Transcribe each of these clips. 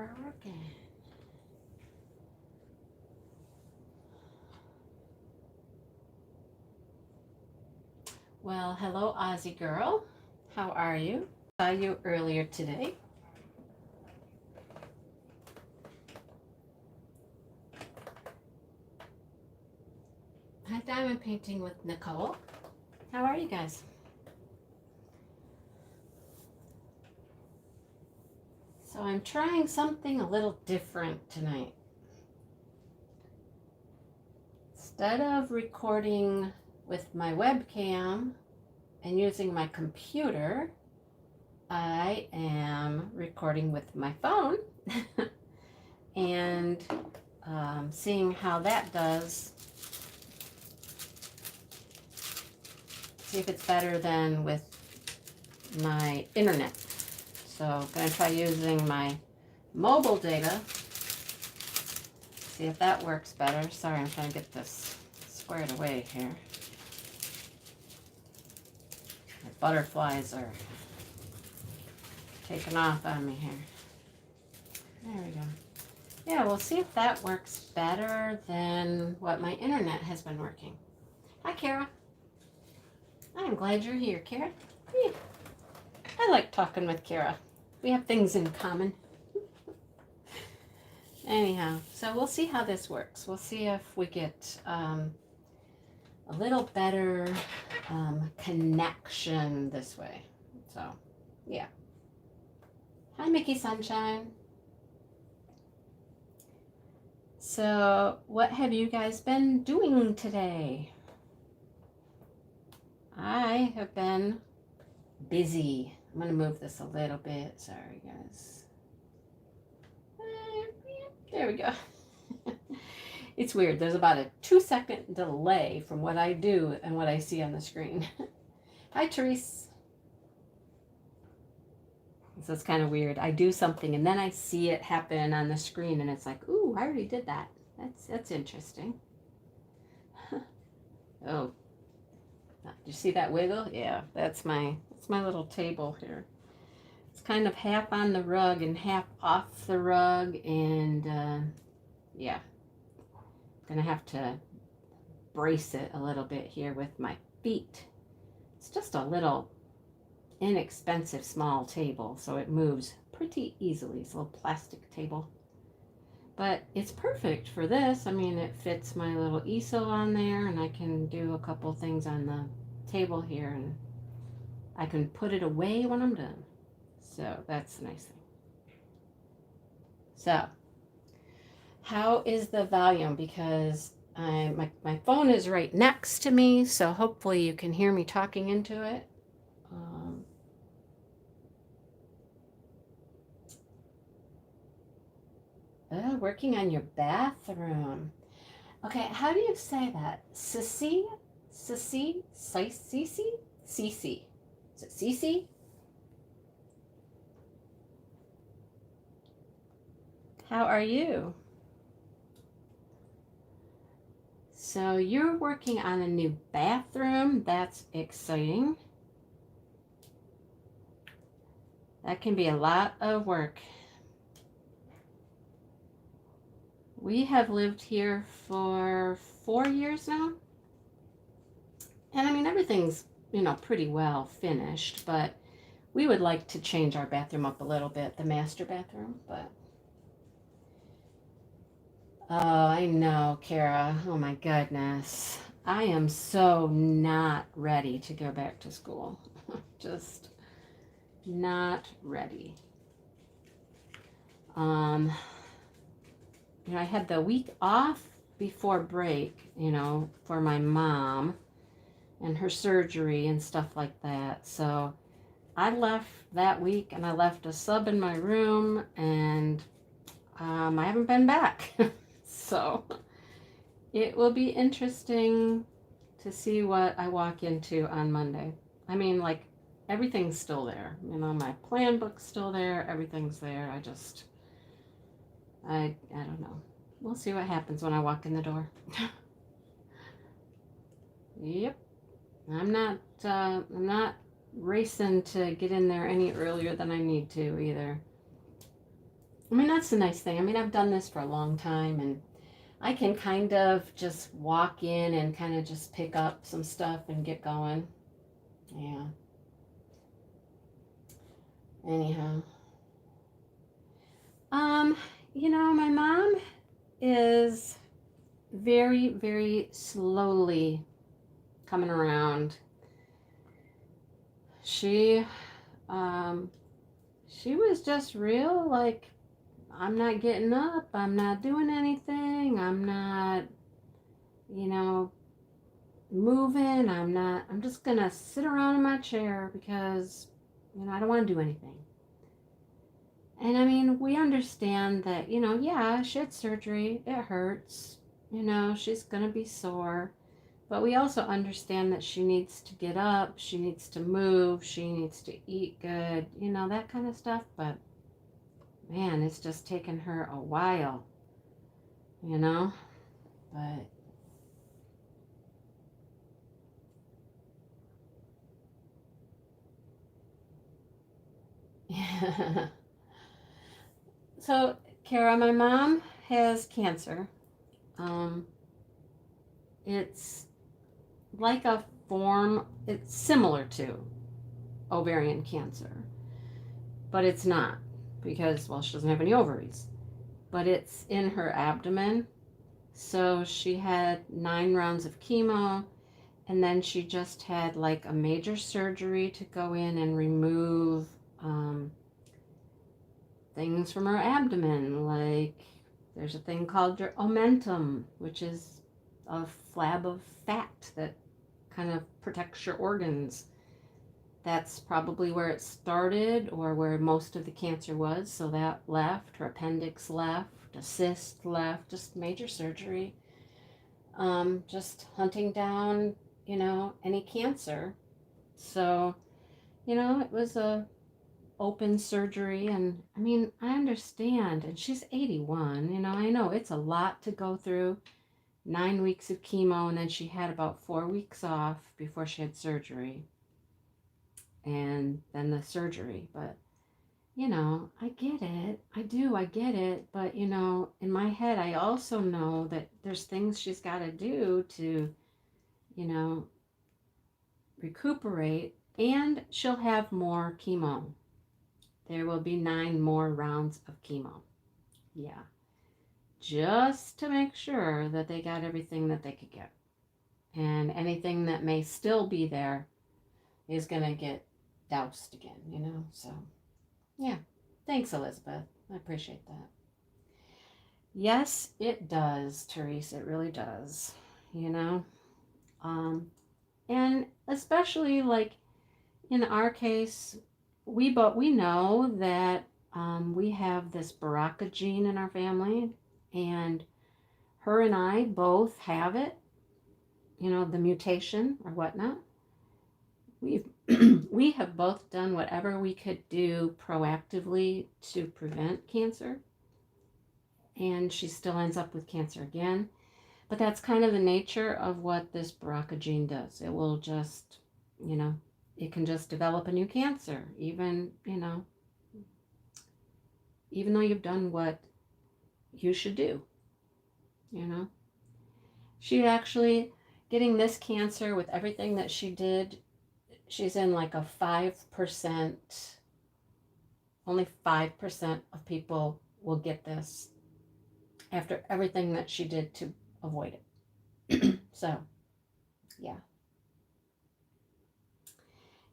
working. Well, hello, Aussie girl. How are you? Saw you earlier today. Hi, Diamond Painting with Nicole. How are you guys? So I'm trying something a little different tonight. Instead of recording with my webcam and using my computer, I am recording with my phone and seeing how that does. See if it's better than with my internet. So I'm going to try using my mobile data. See if that works better. Sorry, I'm trying to get this squared away here. The butterflies are taking off on me here. There we go. Yeah, we'll see if that works better than what my internet has been working. Hi, Kara. I'm glad you're here, Kara. Yeah. I like talking with Kara. We have things in common. Anyhow, so we'll see how this works. We'll see if we get a little better connection this way. So, yeah. Hi, Mickey Sunshine. So, what have you guys been doing today? I have been busy. I'm going to move this a little bit. Sorry, guys. There we go. It's weird. There's about a 2-second delay from what I do and what I see on the screen. Hi, Therese. So it's kind of weird. I do something and then I see it happen on the screen and it's like, ooh, I already did that. That's interesting. Oh. Did you see that wiggle? Yeah, that's my little table here. It's kind of half on the rug and half off the rug, and yeah, I'm gonna have to brace it a little bit here with my feet. It's just a little inexpensive small table, so it moves pretty easily. It's a little plastic table. But it's perfect for this. I mean, it fits my little easel on there, and I can do a couple things on the table here, and I can put it away when I'm done. So that's the nice thing. So, how is the volume? Because my phone is right next to me, so hopefully you can hear me talking into it. Working on your bathroom. Okay, how do you say that? Sissy? Sissy? Sissy? Cece. Is it Cece? How are you? So you're working on a new bathroom. That's exciting. That can be a lot of work. We have lived here for 4 years now. And I mean, everything's, pretty well finished, but we would like to change our bathroom up a little bit, the master bathroom, but oh, I know, Kara. Oh my goodness. I am so not ready to go back to school. Just not ready. I had the week off before break, for my mom and her surgery and stuff like that. So I left that week and I left a sub in my room, and I haven't been back. So it will be interesting to see what I walk into on Monday. I mean, like, everything's still there. My plan book's still there. Everything's there. I don't know. We'll see what happens when I walk in the door. Yep. I'm not racing to get in there any earlier than I need to either. I mean, that's the nice thing. I mean, I've done this for a long time, and I can kind of just walk in and kind of just pick up some stuff and get going. Yeah. Anyhow. Um, my mom is very, very slowly coming around. She, um, she was just real like, I'm not getting up, I'm not doing anything, I'm not, you know, moving, I'm just gonna sit around in my chair because, I don't want to do anything. And I mean, we understand that, yeah, she had surgery, it hurts, she's gonna be sore. But we also understand that she needs to get up, she needs to move, she needs to eat good, that kind of stuff. But man, it's just taken her a while, you know? But yeah. So, Kara, my mom has cancer. Um, it's like a form, it's similar to ovarian cancer, but it's not because, well, she doesn't have any ovaries, but it's in her abdomen. So she had 9 rounds of chemo, and then she just had like a major surgery to go in and remove things from her abdomen. Like there's a thing called your omentum, which is a flab of fat that kind of protects your organs. That's probably where it started or where most of the cancer was. So that left, her appendix left, a cyst left, just major surgery. Just hunting down, any cancer. So, it was a open surgery, and I mean, I understand, and she's 81, I know it's a lot to go through. 9 weeks of chemo, and then she had about 4 weeks off before she had surgery, and then the surgery. But I get it. I get it. But, in my head, I also know that there's things she's got to do to, you know, recuperate, and she'll have more chemo. There will be 9 more rounds of chemo. Yeah. Just to make sure that they got everything that they could get. And anything that may still be there is going to get doused again. So, yeah. Thanks, Elizabeth. I appreciate that. Yes, it does, Therese. It really does. You know? Um, and especially like in our case, we know that we have this Baraka gene in our family, and her and I both have it. The mutation or whatnot. We've we have both done whatever we could do proactively to prevent cancer, and she still ends up with cancer again. But that's kind of the nature of what this Baraka gene does. It will just, you know, it can just develop a new cancer, even though you've done what you should do, you know. She actually, getting this cancer with everything that she did, she's in like a 5%, only 5% of people will get this after everything that she did to avoid it. So, yeah.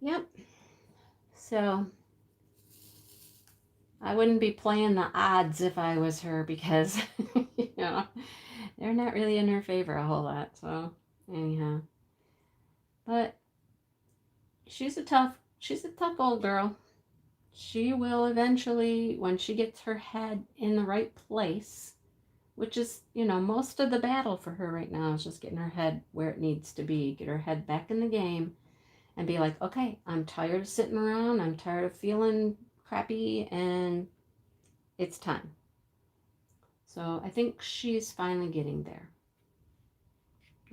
Yep. So, I wouldn't be playing the odds if I was her because, you know, they're not really in her favor a whole lot. So, anyhow. But she's a tough old girl. She will eventually, when she gets her head in the right place, which is, most of the battle for her right now is just getting her head where it needs to be, get her head back in the game and be like, okay, I'm tired of sitting around, I'm tired of feeling crappy, and it's time. So I think she's finally getting there.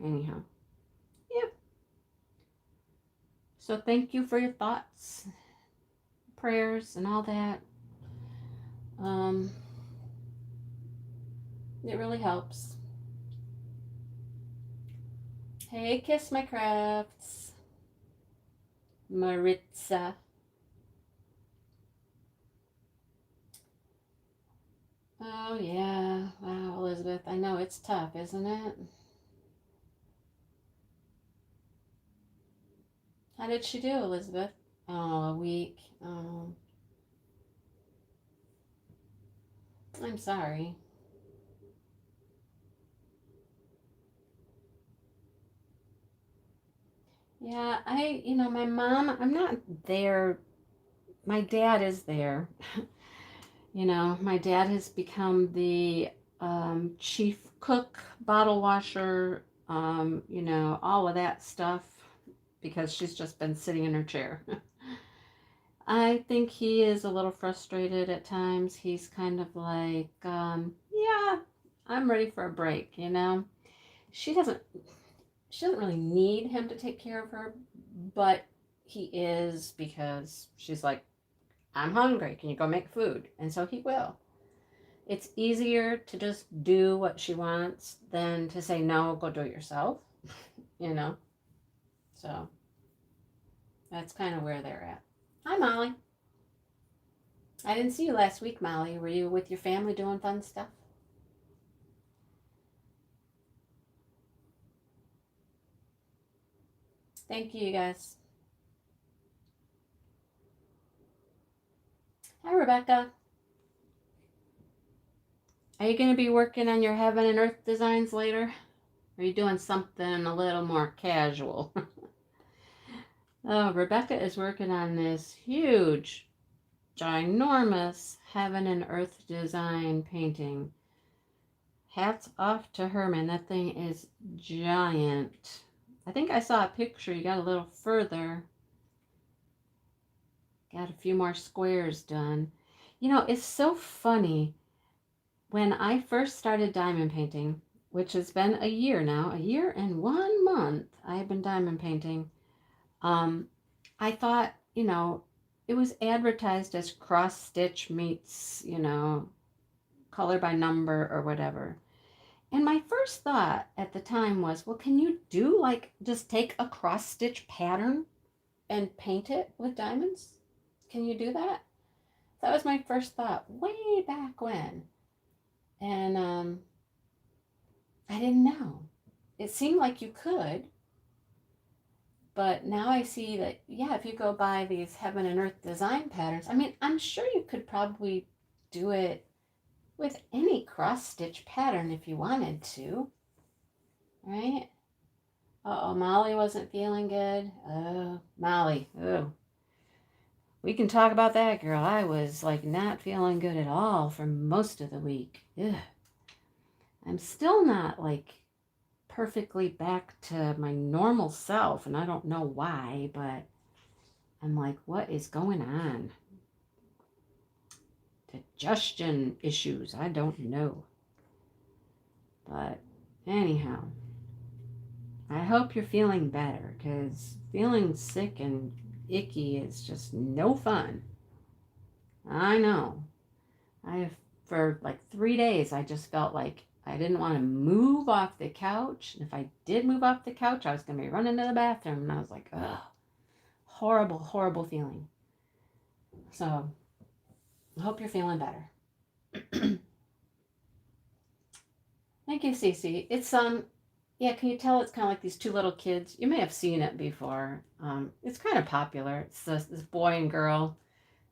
Anyhow, yeah. So thank you for your thoughts, prayers, and all that. It really helps. Hey, Kiss My Crafts. Maritza. Oh, yeah. Wow, Elizabeth. I know it's tough, isn't it? How did she do, Elizabeth? Oh, a week. Oh, I'm sorry. Yeah, my mom, I'm not there. My dad is there. My dad has become the chief cook, bottle washer, all of that stuff because she's just been sitting in her chair. I think he is a little frustrated at times. He's kind of like, yeah, I'm ready for a break. She doesn't she doesn't really need him to take care of her, but he is because she's like, I'm hungry. Can you go make food? And so he will. It's easier to just do what she wants than to say, no, go do it yourself, you know? So that's kind of where they're at. Hi, Molly. I didn't see you last week, Molly. Were you with your family doing fun stuff? Thank you, you guys. Hi, Rebecca. Are you going to be working on your heaven and earth designs later? Or are you doing something a little more casual? Oh, Rebecca is working on this huge, ginormous heaven and earth design painting. Hats off to her, man. That thing is giant. I think I saw a picture. You got a little further. Got a few more squares done. It's so funny. When I first started diamond painting, which has been a year now, a year and 1 month I've been diamond painting, I thought, it was advertised as cross stitch meets, color by number or whatever. And my first thought at the time was, well, can you do like just take a cross stitch pattern and paint it with diamonds? Can you do that? That was my first thought way back when. And I didn't know. It seemed like you could, but now I see that, yeah, if you go by these heaven and earth design patterns, I mean, I'm sure you could probably do it with any cross stitch pattern if you wanted to, right? Uh-oh, Molly wasn't feeling good. Oh, Molly. Oh, we can talk about that, girl. I was like not feeling good at all for most of the week. Ugh. I'm still not like perfectly back to my normal self, and I don't know why, but I'm like, what is going on? Digestion issues, I don't know. But anyhow, I hope you're feeling better, because feeling sick and icky is just no fun. I know. For like 3 days, I just felt like I didn't want to move off the couch. And if I did move off the couch, I was going to be running to the bathroom. And I was like, ugh, horrible, horrible feeling. So I hope you're feeling better. Thank you, Cece. It's yeah, can you tell it's kind of like these two little kids? You may have seen it before. It's kind of popular. It's this boy and girl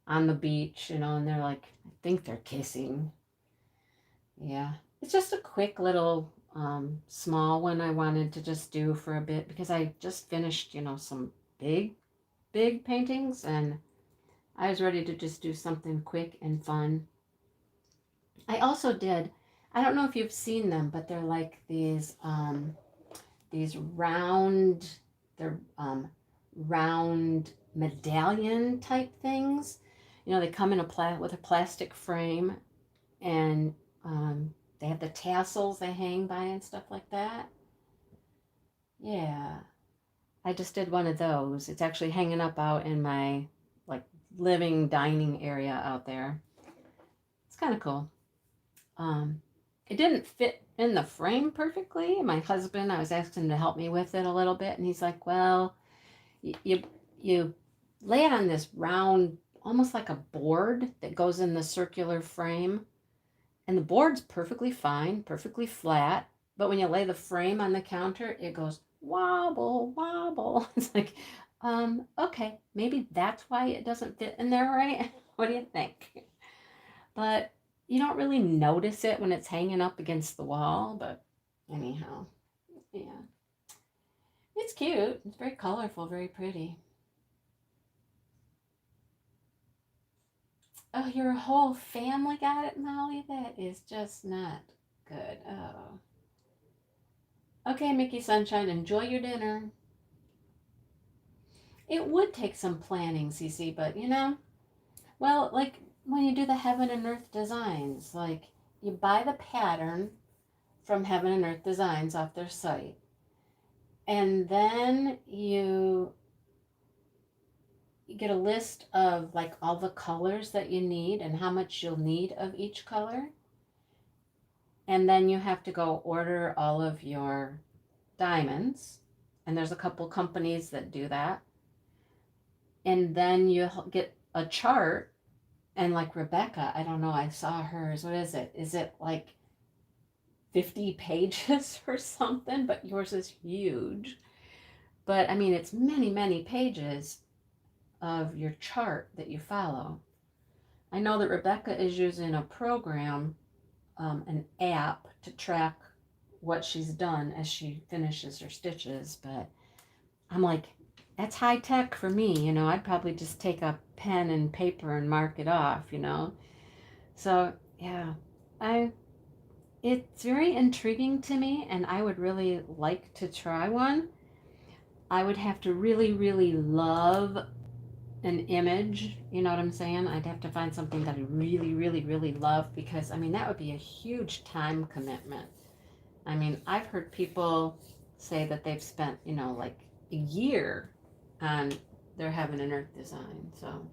on the beach, and they're like, I think they're kissing. Yeah, it's just a quick little small one I wanted to just do for a bit because I just finished, some big, big paintings, and I was ready to just do something quick and fun. I also did, I don't know if you've seen them, but they're like these round, they're round medallion type things. They come in with a plastic frame, and they have the tassels they hang by and stuff like that. Yeah, I just did one of those. It's actually hanging up out in my like living dining area out there. It's kind of cool. Um, it didn't fit in the frame perfectly. My husband, I was asking him to help me with it a little bit, and he's like, well, you you lay it on this round, almost like a board that goes in the circular frame, and the board's perfectly fine, perfectly flat, but when you lay the frame on the counter, it goes wobble, wobble. It's like, okay, maybe that's why it doesn't fit in there right. What do you think? But you don't really notice it when it's hanging up against the wall, but anyhow, yeah. It's cute. It's very colorful, very pretty. Oh, your whole family got it, Molly? That is just not good. Oh. Okay, Mickey Sunshine, enjoy your dinner. It would take some planning, Cece, but well, like when you do the Heaven and Earth designs, like you buy the pattern from Heaven and Earth Designs off their site, and then you get a list of like all the colors that you need and how much you'll need of each color. And then you have to go order all of your diamonds. And there's a couple companies that do that. And then you get a chart. And like Rebecca, I don't know, I saw hers. What is it? Is it like 50 pages or something? But yours is huge. But I mean, it's many, many pages of your chart that you follow. I know that Rebecca is using a program, an app to track what she's done as she finishes her stitches, but I'm like, that's high tech for me, I'd probably just take a pen and paper and mark it off. So yeah, I it's very intriguing to me, and I would really like to try one. I would have to really, really love an image, you know what I'm saying? I'd have to find something that I really, really, really love, because I mean that would be a huge time commitment. I mean, I've heard people say that they've spent, like a year on their Heaven and Earth design. So,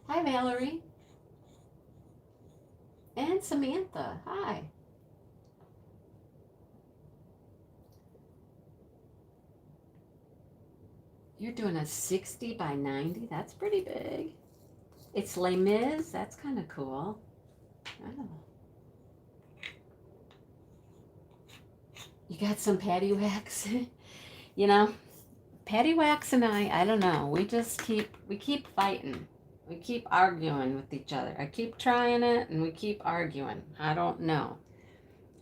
hi Valerie and Samantha. Hi. You're doing a 60 by 90. That's pretty big. It's Les Mis. That's kind of cool. Oh. You got some patty wax? you know, Patty Wax and I don't know. We keep fighting. We keep arguing with each other. I keep trying it and we keep arguing. I don't know.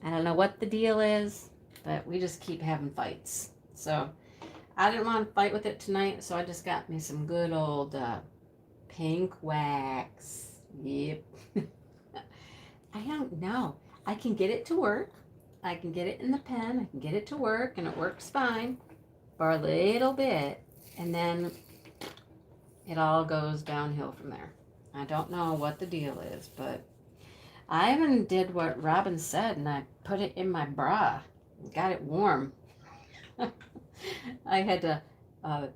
I don't know what the deal is, but we just keep having fights. So I didn't want to fight with it tonight, so I just got me some good old pink wax. Yep. I don't know. I can get it to work. I can get it in the pen. I can get it to work, and it works fine for a little bit, and then it all goes downhill from there. I don't know what the deal is, but I even did what Robin said, and I put it in my bra. Got it warm. I had to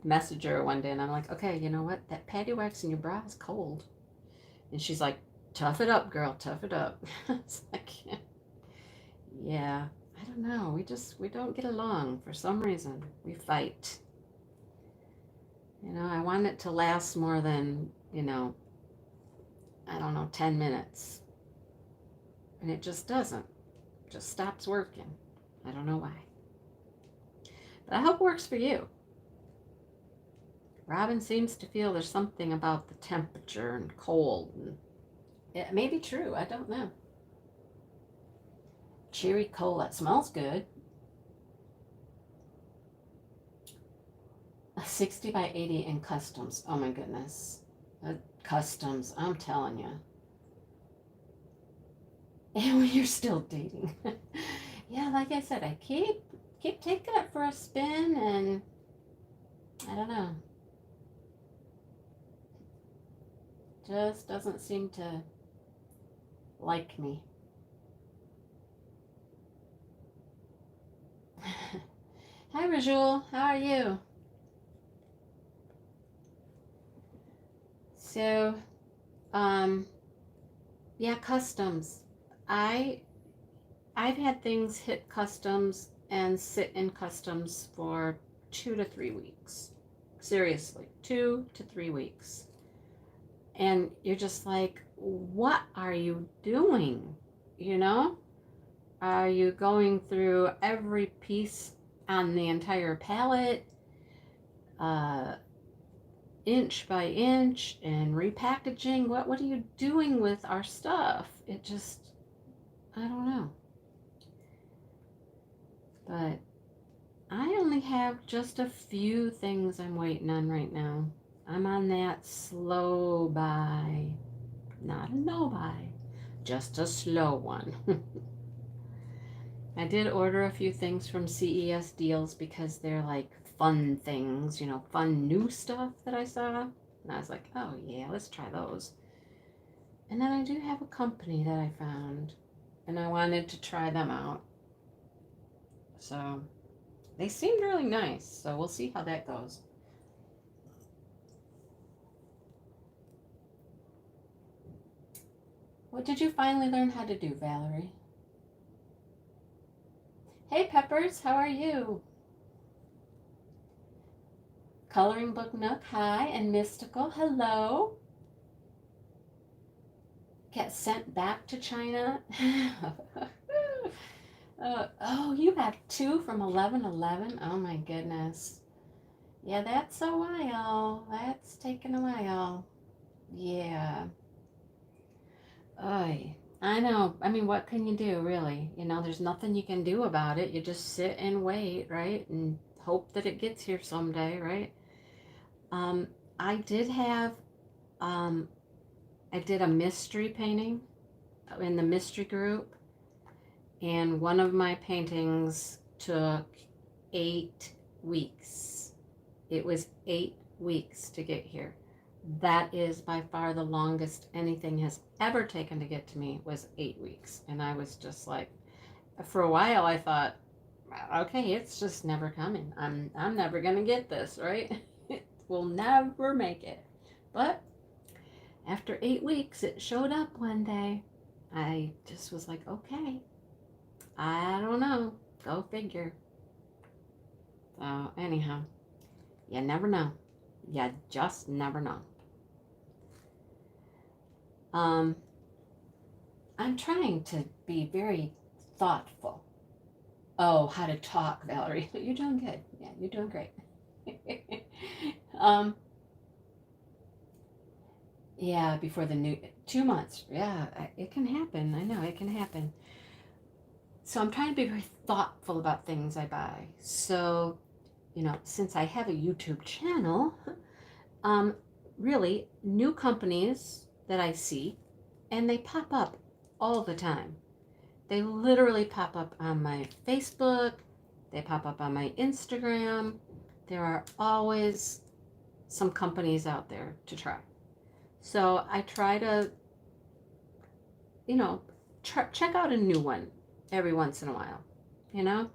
message her one day, and I'm like, okay, you know what? That patty wax in your bra is cold. And she's like, tough it up, girl, tough it up. It's like, yeah, I don't know. We don't get along for some reason. We fight. I want it to last more than, I don't know, 10 minutes. And it just doesn't. It just stops working. I don't know why. But I hope it works for you. Robin seems to feel there's something about the temperature and cold. And it may be true. I don't know. Cherry cola. It smells good. A 60 by 80 in customs. Oh my goodness. Customs. I'm telling you. And when you're still dating. Yeah, like I said, I keep taking it for a spin, and I don't know. Just doesn't seem to like me. Hi, Rajul. How are you? So, yeah, customs. I I've had things hit customs and sit in customs for 2 to 3 weeks. Seriously, 2 to 3 weeks. And you're just like, what are you doing? You know? Are you going through every piece on the entire pallet, uh, inch by inch, and repackaging? What are you doing with our stuff? It just, I don't know. But I only have just a few things I'm waiting on right now. I'm on that slow buy, not a no buy, just a slow one. I did order a few things from CES Deals because they're like fun things, fun new stuff that I saw. And I was like, oh yeah, let's try those. And then I do have a company that I found, and I wanted to try them out. So they seemed really nice, so we'll see how that goes. What did you finally learn how to do, Valerie? Hey, Peppers, how are you? Coloring Book Nook, hi, and Mystical, hello. Get sent back to China. Oh, you have 2 from 11:11. Oh my goodness. Yeah, that's a while. That's taken a while. Yeah. Oy. I know. I mean, what can you do, really? There's nothing you can do about it. You just sit and wait, right? And hope that it gets here someday, right? I did have, I did a mystery painting in the mystery group, and one of my paintings took 8 weeks. It was 8 weeks to get here. That is by far the longest anything has ever taken to get to me, was 8 weeks. And I was just like, for a while I thought, okay, it's just never coming. I'm never gonna get this, right? We'll never make it. But after 8 weeks, it showed up one day. I just was like, okay, I don't know. Go figure. So anyhow, you never know. You just never know. I'm trying to be very thoughtful. Oh, how to talk, Valerie. You're doing good. Yeah, you're doing great. Yeah, before the new 2 months. Yeah, it can happen. I know it can happen. So I'm trying to be very thoughtful about things I buy. So, since I have a YouTube channel, really new companies that I see, and they pop up all the time. They literally pop up on my Facebook, they pop up on my Instagram. There are always some companies out there to try. So I try to, check out a new one every once in a while, you know?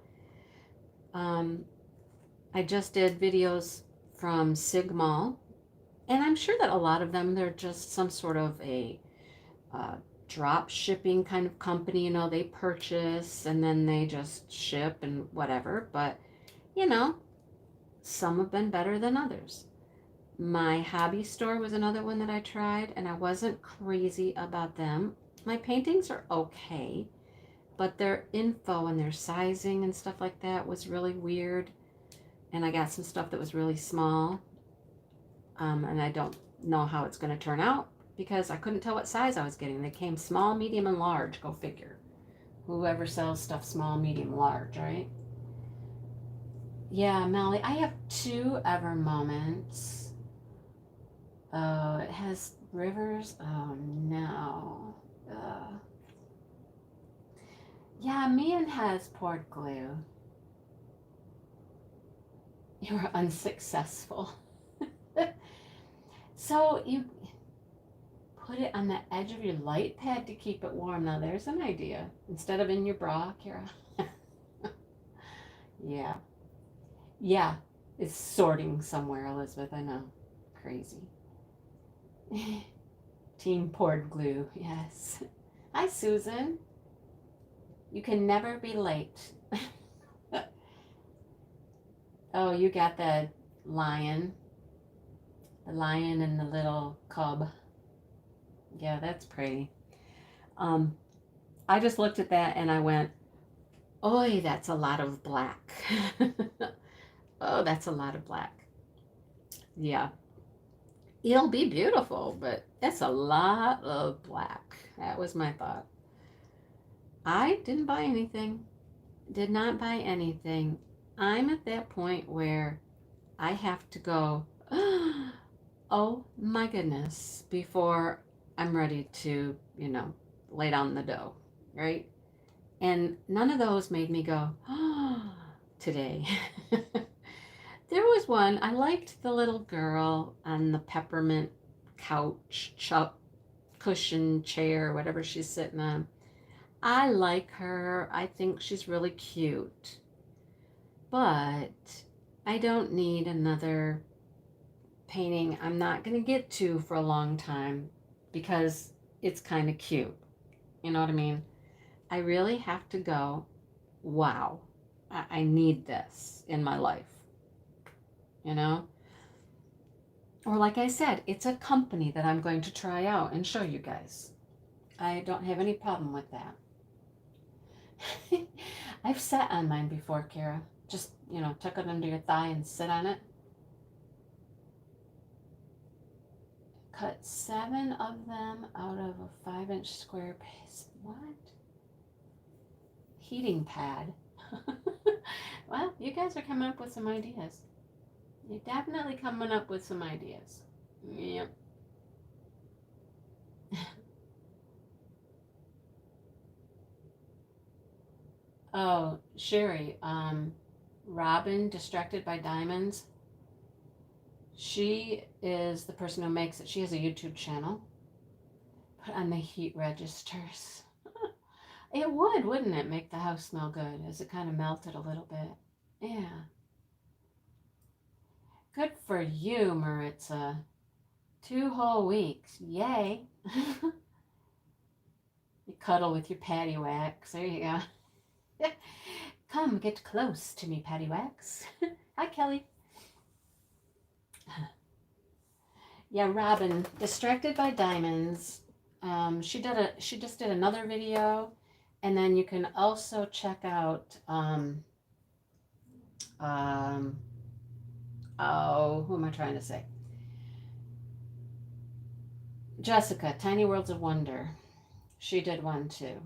I just did videos from Sigmal, and I'm sure that a lot of them, they're just some sort of a drop shipping kind of company. They purchase and then they just ship and whatever. But, some have been better than others. My hobby store was another one that I tried, and I wasn't crazy about them. My paintings are okay, but their info and their sizing and stuff like that was really weird. And I got some stuff that was really small. And I don't know how it's going to turn out because I couldn't tell what size I was getting. They came small, medium, and large. Go figure. Whoever sells stuff small, medium, large, right? Yeah, Melly, I have 2 Ever Moments. Oh, it has rivers. Oh, no. Yeah, Mian has poured glue. You were unsuccessful. So you put it on the edge of your light pad to keep it warm. Now there's an idea. Instead of in your bra, Kara. Yeah. Yeah. It's sorting somewhere, Elizabeth. I know. Crazy. Team poured glue. Yes. Hi, Susan. You can never be late. Oh, you got the lion. The lion and the little cub. Yeah, that's pretty. I just looked at that and I went, "Oi, that's a lot of black." Oh, that's a lot of black. Yeah. It'll be beautiful, but that's a lot of black. That was my thought. I didn't buy anything. Did not buy anything. I'm at that point where I have to go, oh my goodness, before I'm ready to, lay down the dough, right? And none of those made me go, oh, today. There was one, I liked the little girl on the peppermint couch, cushion, chair, whatever she's sitting on. I like her. I think she's really cute. But I don't need another painting I'm not going to get to for a long time because it's kind of cute. You know what I mean? I really have to go, wow, I need this in my life. Or like I said, it's a company that I'm going to try out and show you guys. I don't have any problem with that. I've sat on mine before, Kara. Just, tuck it under your thigh and sit on it. Cut 7 of them out of a 5-inch square piece. What? Heating pad. Well, you guys are coming up with some ideas. You're definitely coming up with some ideas. Yep. Oh, Sherry, Robin, Distracted by Diamonds. She is the person who makes it. She has a YouTube channel. Put on the heat registers. It would, wouldn't it, make the house smell good as it kind of melted a little bit? Yeah. Good for you, Maritza. 2 whole weeks. Yay. You cuddle with your patty wax. There you go. Come get close to me, patty wax. Hi, Kelly. Yeah, Robin, Distracted by Diamonds. She just did another video, and then you can also check out who am I trying to say? Jessica, Tiny Worlds of Wonder. She did one too.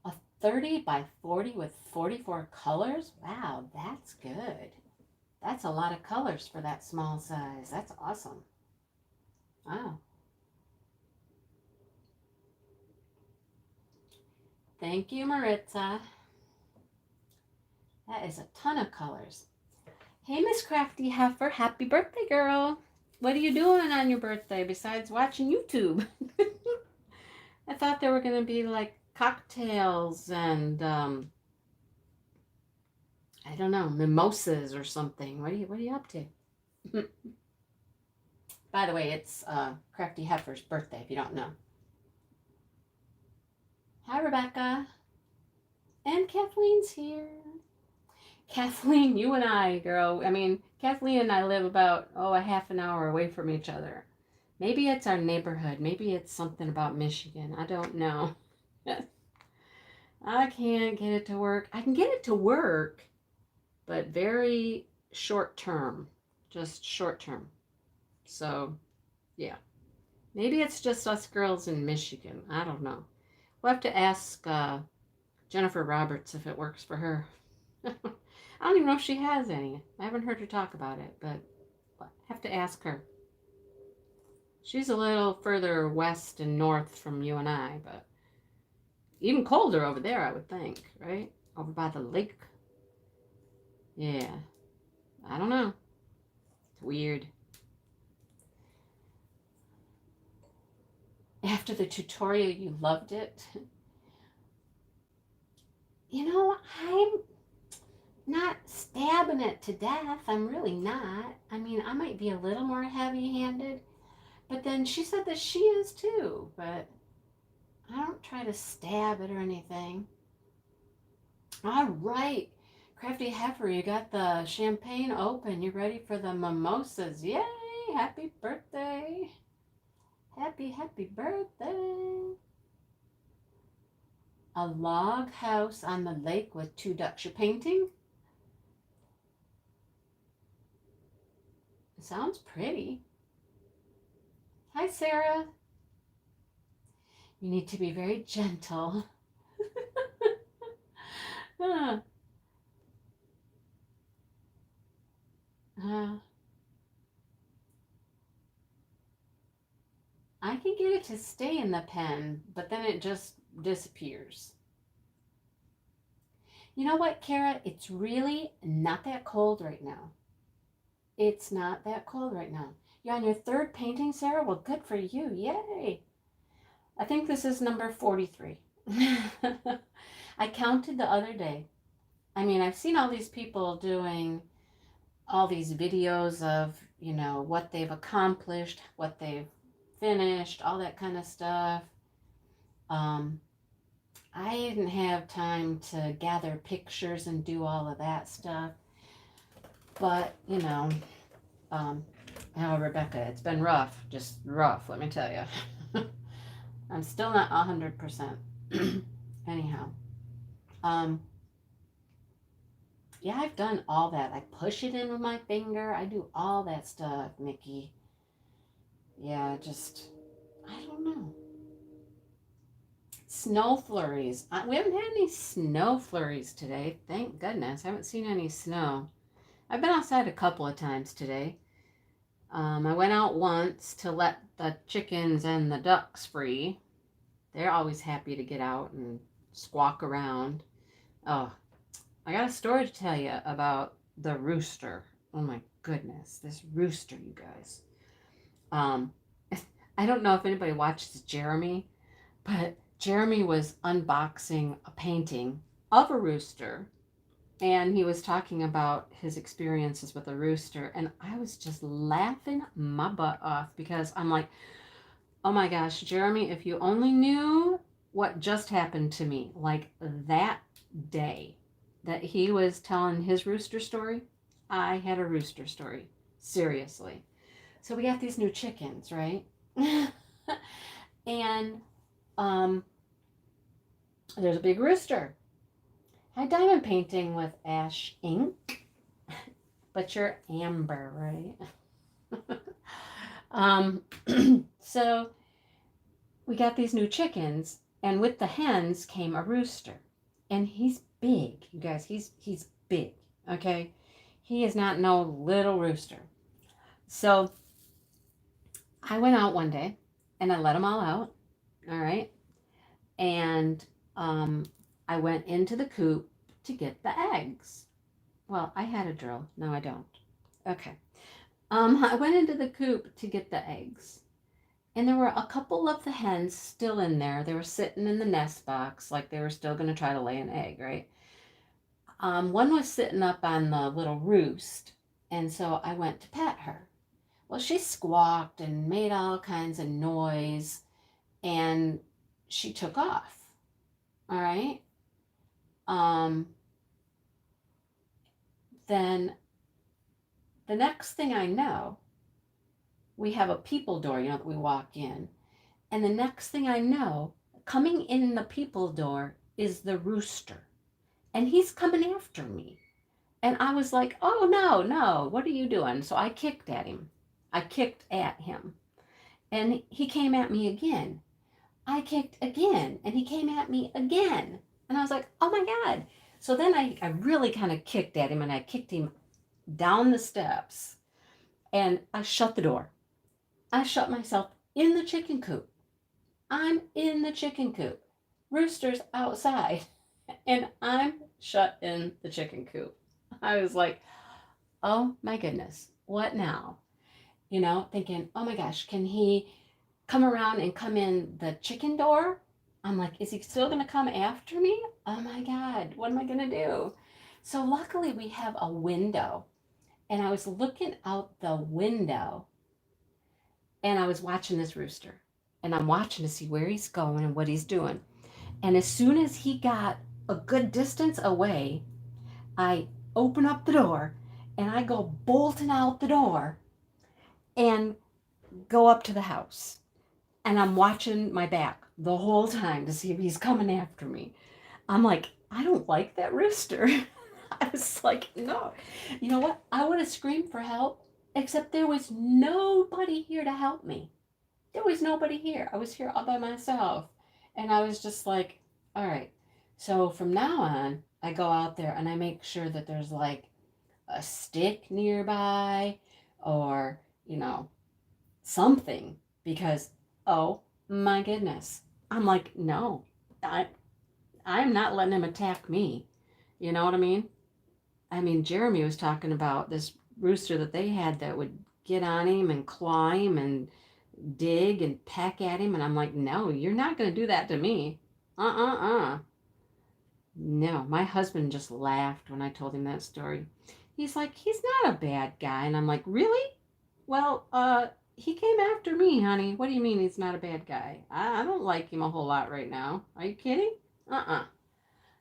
A 30 by 40 with 44 colors? Wow, that's good. That's a lot of colors for that small size. That's awesome. Wow. Thank you, Maritza. That is a ton of colors. Hey, Miss Crafty Heifer, happy birthday, girl. What are you doing on your birthday besides watching YouTube? I thought there were going to be like cocktails and I don't know, mimosas or something. What are you up to? By the way, it's Crafty Heifer's birthday, if you don't know. Hi, Rebecca. And Kathleen's here. Kathleen, you and I, girl. I mean, Kathleen and I live about, a half an hour away from each other. Maybe it's our neighborhood. Maybe it's something about Michigan. I don't know. I can't get it to work. I can get it to work, but very short term. Just short term. So, yeah. Maybe it's just us girls in Michigan. I don't know. We'll have to ask Jennifer Roberts if it works for her. I don't even know if she has any. I haven't heard her talk about it, but I have to ask her. She's a little further west and north from you and I, but even colder over there, I would think, right? Over by the lake. Yeah. I don't know. It's weird. After the tutorial, you loved it. I'm not stabbing it to death. I'm really not. I mean, I might be a little more heavy-handed, but then she said that she is too, but I don't try to stab it or anything. All right. Crafty Heifer, you got the champagne open. You ready for the mimosas? Yay! Happy birthday. Happy birthday. A log house on the lake with 2 ducks. You're painting? It sounds pretty. Hi, Sarah. You need to be very gentle. uh, uh, I can get it to stay in the pen, but then it just disappears. You know what, Kara? It's really not that cold right now. It's not that cold right now. You're on your 3rd painting, Sarah? Well, good for you. Yay. I think this is number 43. I counted the other day. I mean, I've seen all these people doing all these videos of, you know, what they've accomplished, what they've finished, all that kind of stuff. I didn't have time to gather pictures and do all of that stuff. But, you know, Rebecca, it's been rough, just rough, let me tell you. I'm still not 100%. Anyhow, yeah, I've done all that. I push it in with my finger. I do all that stuff, Mickey. Yeah, just, I don't know. Snow flurries. We haven't had any snow flurries today. Thank goodness. I haven't seen any snow. I've been outside a couple of times today. I went out once to let the chickens and the ducks free. They're always happy to get out and squawk around. Oh, I got a story to tell you about the rooster. Oh my goodness, this rooster, you guys. I don't know if anybody watches Jeremy, but Jeremy was unboxing a painting of a rooster, and he was talking about his experiences with a rooster, and I was just laughing my butt off because I'm like, oh my gosh, Jeremy, if you only knew what just happened to me, like that day that he was telling his rooster story, I had a rooster story. Seriously. So we got these new chickens, right? And there's a big rooster. I diamond painting with ash ink, but you're amber, right? So we got these new chickens, and with the hens came a rooster, and he's big, you guys. He's big, okay? He is not no little rooster. So I went out one day, and I let them all out, all right? And I went into the coop to get the eggs. Well, I had a drill. No, I don't. Okay. I went into the coop to get the eggs. And there were a couple of the hens still in there. They were sitting in the nest box like they were still going to try to lay an egg, right? One was sitting up on the little roost. And so I went to pet her. Well, she squawked and made all kinds of noise. And she took off. All right. Then the next thing I know, we have a people door, that we walk in. And the next thing I know, coming in the people door is the rooster. And he's coming after me. And I was like, oh, no, what are you doing? So I kicked at him. And he came at me again. I kicked again, and he came at me again. And I was like, oh my God. So then I really kind of kicked at him, and I kicked him down the steps, and I shut the door. I shut myself in the chicken coop. I'm in the chicken coop. Rooster's outside, and I'm shut in the chicken coop. I was like, oh my goodness, what now? Thinking, oh my gosh, can he come around and come in the chicken door? I'm like, is he still going to come after me? Oh my God, what am I going to do? So luckily we have a window, and I was looking out the window, and I was watching this rooster. and I'm watching to see where he's going and what he's doing. And as soon as he got a good distance away, I open up the door and I go bolting out the door and go up to the house. And I'm watching my back the whole time to see if he's coming after me. I'm like, I don't like that rooster. I was like, no. You know what? I would have screamed for help, except there was nobody here to help me. There was nobody here. I was here all by myself. And I was just like, all right. So from now on, I go out there and I make sure that there's like a stick nearby or, something because, oh my goodness. I'm like, no, I'm not letting him attack me. You know what I mean? I mean, Jeremy was talking about this rooster that they had that would get on him and claw him and dig and peck at him. And I'm like, no, you're not going to do that to me. No, my husband just laughed when I told him that story. He's like, he's not a bad guy. And I'm like, really? Well, he came after me, honey. What do you mean he's not a bad guy? I don't like him a whole lot right now. Are you kidding?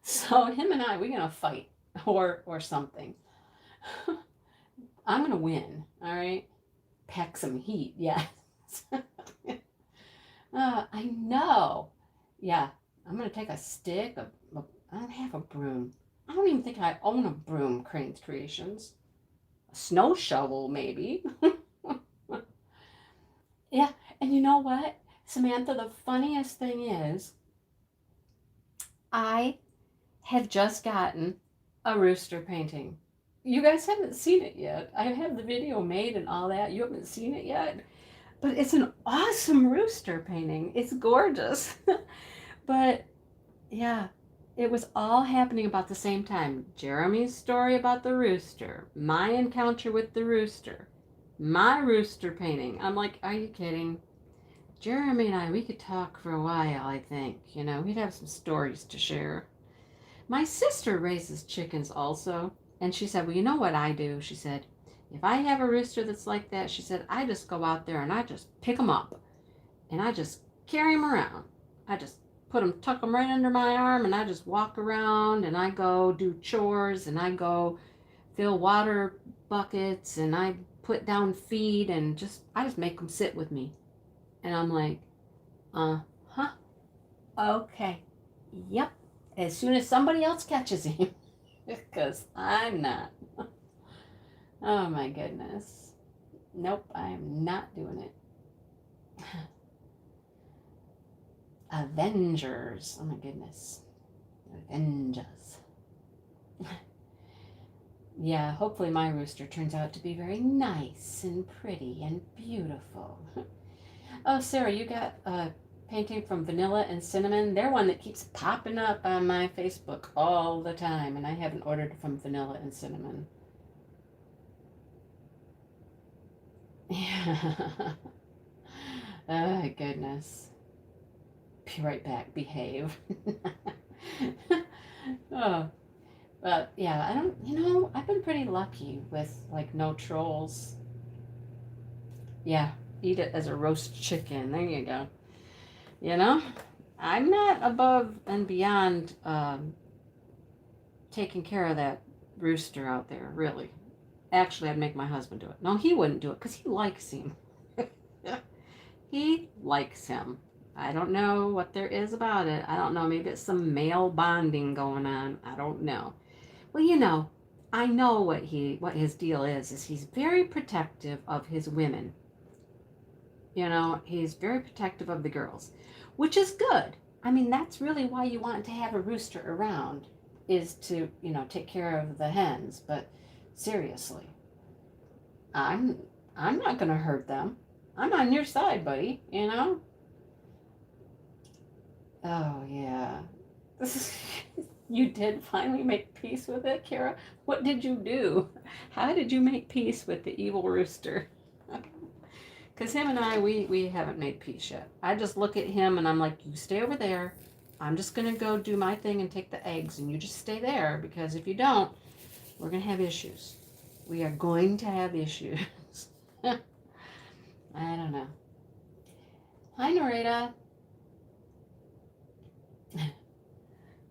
So him and I, we're going to fight or something. I'm going to win, all right? Pack some heat, yes. I know. Yeah, I'm going to take a stick. I don't have a broom. I don't even think I own a broom, Crane's Creations. A snow shovel, maybe. Yeah, and you know what, Samantha, the funniest thing is, I have just gotten a rooster painting. You guys haven't seen it yet. I have the video made and all that. You haven't seen it yet. But it's an awesome rooster painting. It's gorgeous. But yeah, it was all happening about the same time. Jeremy's story about the rooster, my encounter with the rooster, my rooster painting. I'm like, are you kidding? Jeremy and I, we could talk for a while, I think. We'd have some stories to share. My sister raises chickens also. And she said, well, you know what I do? She said, if I have a rooster that's like that, she said, I just go out there and I just pick them up. And I just carry them around. I just tuck them right under my arm and I just walk around and I go do chores and I go fill water buckets and I put down feed and I just make them sit with me. And I'm like, uh-huh, okay, yep, as soon as somebody else catches him, because I'm not. Oh my goodness. Nope, I am not doing it. Avengers. Oh my goodness. Avengers. Yeah, hopefully my rooster turns out to be very nice and pretty and beautiful. Oh, Sarah, you got a painting from Vanilla and Cinnamon. They're one that keeps popping up on my Facebook all the time, and I haven't ordered from Vanilla and Cinnamon. Yeah. Oh, goodness. Be right back. Behave. Oh, but yeah, I don't, I've been pretty lucky with like no trolls. Yeah, eat it as a roast chicken. There you go. I'm not above and beyond taking care of that rooster out there, really. Actually, I'd make my husband do it. No, he wouldn't do it because he likes him. He likes him. I don't know what there is about it. I don't know. Maybe it's some male bonding going on. I don't know. Well, I know what his deal is he's very protective of his women. He's very protective of the girls, which is good. I mean, that's really why you want to have a rooster around, is to, take care of the hens. But seriously, I'm not going to hurt them. I'm on your side, buddy, Oh, yeah. You did finally make peace with it, Kara? What did you do? How did you make peace with the evil rooster? Because him and I, we haven't made peace yet. I just look at him and I'm like, you stay over there. I'm just going to go do my thing and take the eggs, and you just stay there, because if you don't, we're going to have issues. We are going to have issues. I don't know. Hi, Narita.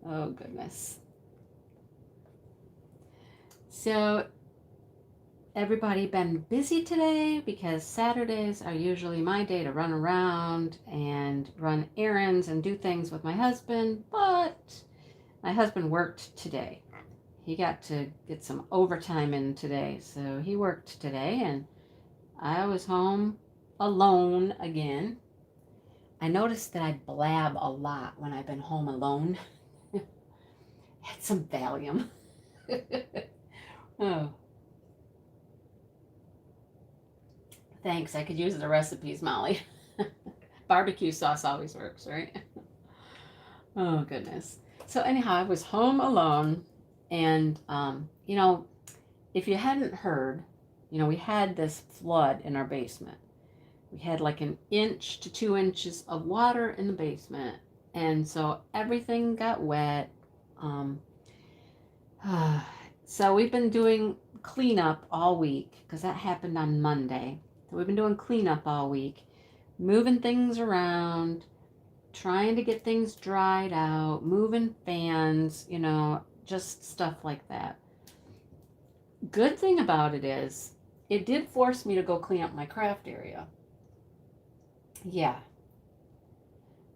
Oh, goodness. So, everybody been busy today because Saturdays are usually my day to run around and run errands and do things with my husband, but my husband worked today. He got to get some overtime in today, so he worked today, and I was home alone again. I noticed that I blab a lot when I've been home alone. Had some Valium. Oh, thanks. I could use the recipes, Molly. Barbecue sauce always works, right? Oh, goodness. So, anyhow, I was home alone, and, if you hadn't heard, we had this flood in our basement. We had like an inch to 2 inches of water in the basement, and so everything got wet. Um, so we've been doing cleanup all week because that happened on Monday. So we've been doing cleanup all week, moving things around, trying to get things dried out, moving fans, just stuff like that. Good thing about it is, it did force me to go clean up my craft area. Yeah.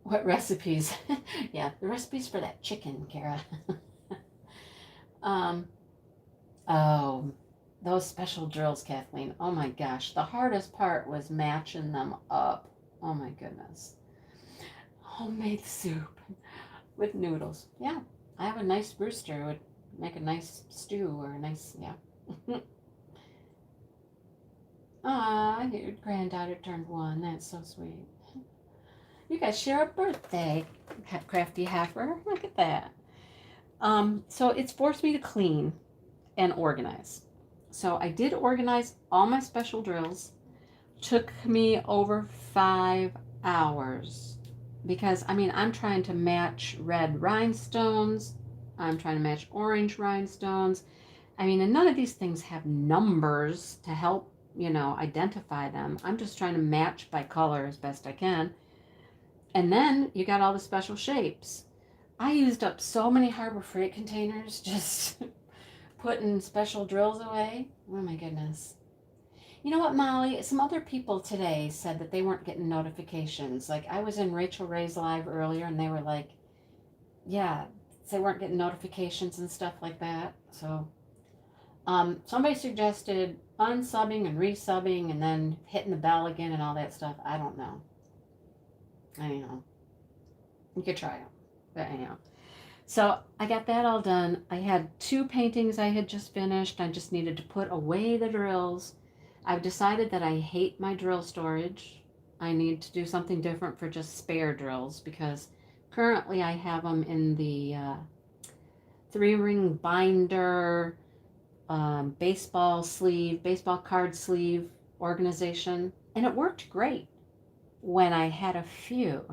What recipes? Yeah, the recipes for that chicken, Kara. um, oh, those special drills, Kathleen. Oh my gosh, the hardest part was matching them up. Oh my goodness. Homemade soup with noodles. Yeah, I have a nice rooster. It would make a nice stew or a nice, yeah. Ah, your granddaughter turned 1. That's so sweet. You guys share a birthday. Crafty Heifer. Look at that. So it's forced me to clean and organize. So I did organize all my special drills. Took me over 5 hours because I'm trying to match red rhinestones. I'm trying to match orange rhinestones. And none of these things have numbers to help, identify them. I'm just trying to match by color as best I can. And then you got all the special shapes. I used up so many Harbor Freight containers just putting special drills away. Oh my goodness. You know what, Molly? Some other people today said that they weren't getting notifications. Like, I was in Rachel Ray's live earlier and they were like, yeah, they weren't getting notifications and stuff like that. So, somebody suggested unsubbing and resubbing and then hitting the bell again and all that stuff. I don't know. Anyhow, you could try it. But anyhow. So I got that all done. I had 2 paintings I had just finished. I just needed to put away the drills. I've decided that I hate my drill storage. I need to do something different for just spare drills because currently I have them in the 3-ring binder, baseball card sleeve organization. And it worked great when I had a few.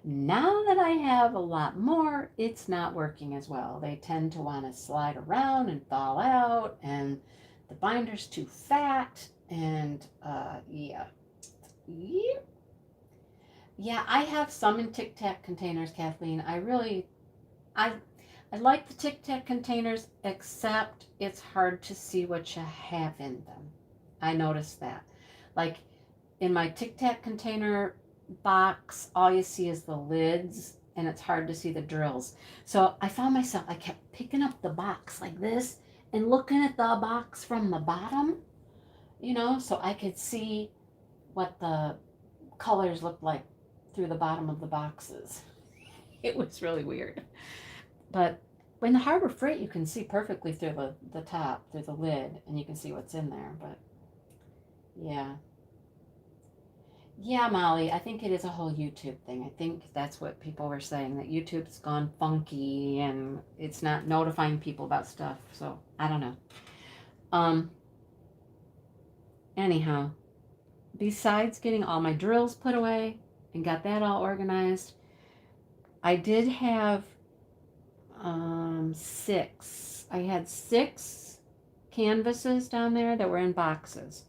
Now that I have a lot more, it's not working as well. They tend to want to slide around and fall out, and the binder's too fat, and yeah. Yeah, I have some in Tic Tac containers, Kathleen. I like the Tic Tac containers, except it's hard to see what you have in them. I noticed that. Like, in my Tic Tac container box, all you see is the lids and it's hard to see the drills. So I found myself, I kept picking up the box like this and looking at the box from the bottom, so I could see what the colors looked like through the bottom of the boxes. It was really weird. But when the Harbor Freight, you can see perfectly through the top, through the lid, and you can see what's in there. But yeah. Yeah, Molly, I think it is a whole YouTube thing. I think that's what people were saying, that YouTube's gone funky and it's not notifying people about stuff. So, I don't know. Anyhow, besides getting all my drills put away and got that all organized, I did have 6. I had 6 canvases down there that were in boxes.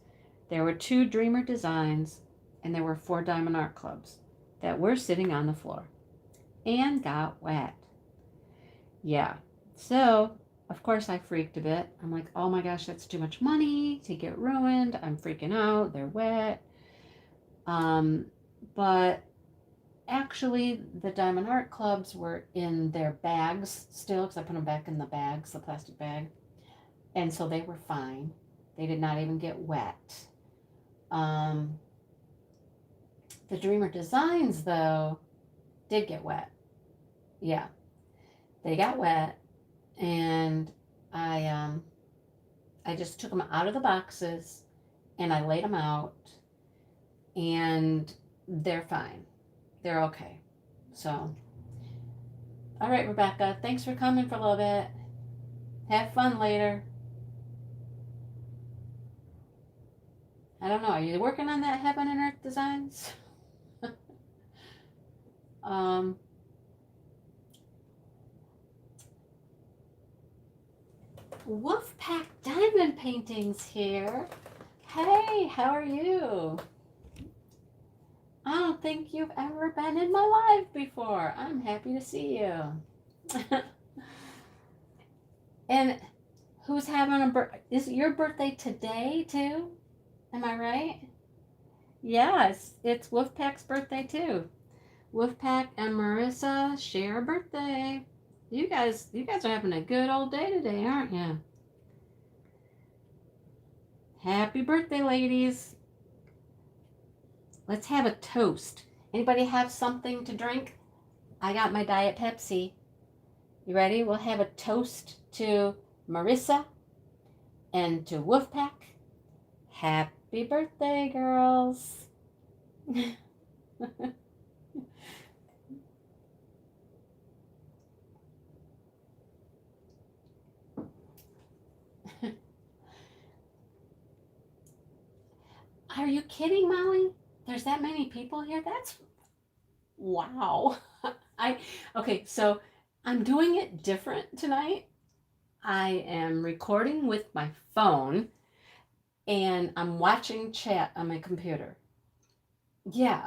There were 2 Dreamer Designs and there were 4 diamond art clubs that were sitting on the floor and got wet. Yeah. So, of course, I freaked a bit. I'm like, oh my gosh, that's too much money to get ruined. I'm freaking out. They're wet. But actually, the diamond art clubs were in their bags still, because I put them back in the bags, the plastic bag. And so they were fine. They did not even get wet. The Dreamer Designs, though, did get wet. Yeah, they got wet, and I just took them out of the boxes, and I laid them out, and they're fine. They're okay. So, all right, Rebecca, thanks for coming for a little bit. Have fun later. I don't know. Are you working on that Heaven and Earth Designs? Wolfpack Diamond Paintings here. Hey, how are you? I don't think you've ever been in my live before. I'm happy to see you. And who's having a birthday? Is it your birthday today too? Am I right? Yes, it's Wolfpack's birthday too. Wolfpack and Marissa share a birthday. You guys are having a good old day today, aren't you? Happy birthday, ladies. Let's have a toast. Anybody have something to drink? I got my Diet Pepsi. You ready? We'll have a toast to Marissa and to Wolfpack. Happy birthday, girls. Are you kidding, Molly? There's that many people here? That's wow. Okay, so I'm doing it different tonight. I am recording with my phone and I'm watching chat on my computer. Yeah.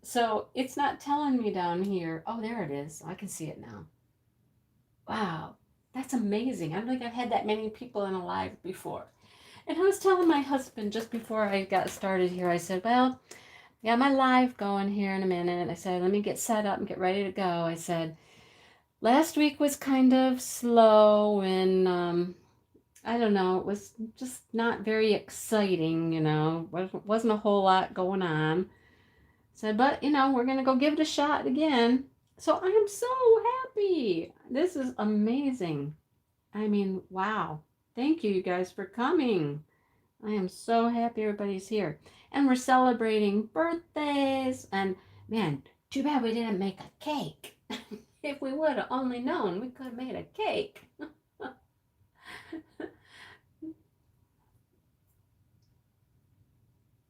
So it's not telling me down here. Oh, there it is. I can see it now. Wow. That's amazing. I don't think I've had that many people in a live before. And I was telling my husband just before I got started here, I said, well, I got my live going here in a minute. I said, let me get set up and get ready to go. I said, last week was kind of slow and I don't know, it was just not very exciting, wasn't a whole lot going on. Said, but we're going to go give it a shot again. So I am so happy. This is amazing. I mean, wow. Thank you guys for coming. I am so happy everybody's here. And we're celebrating birthdays. And man, too bad we didn't make a cake. If we would have only known, we could have made a cake.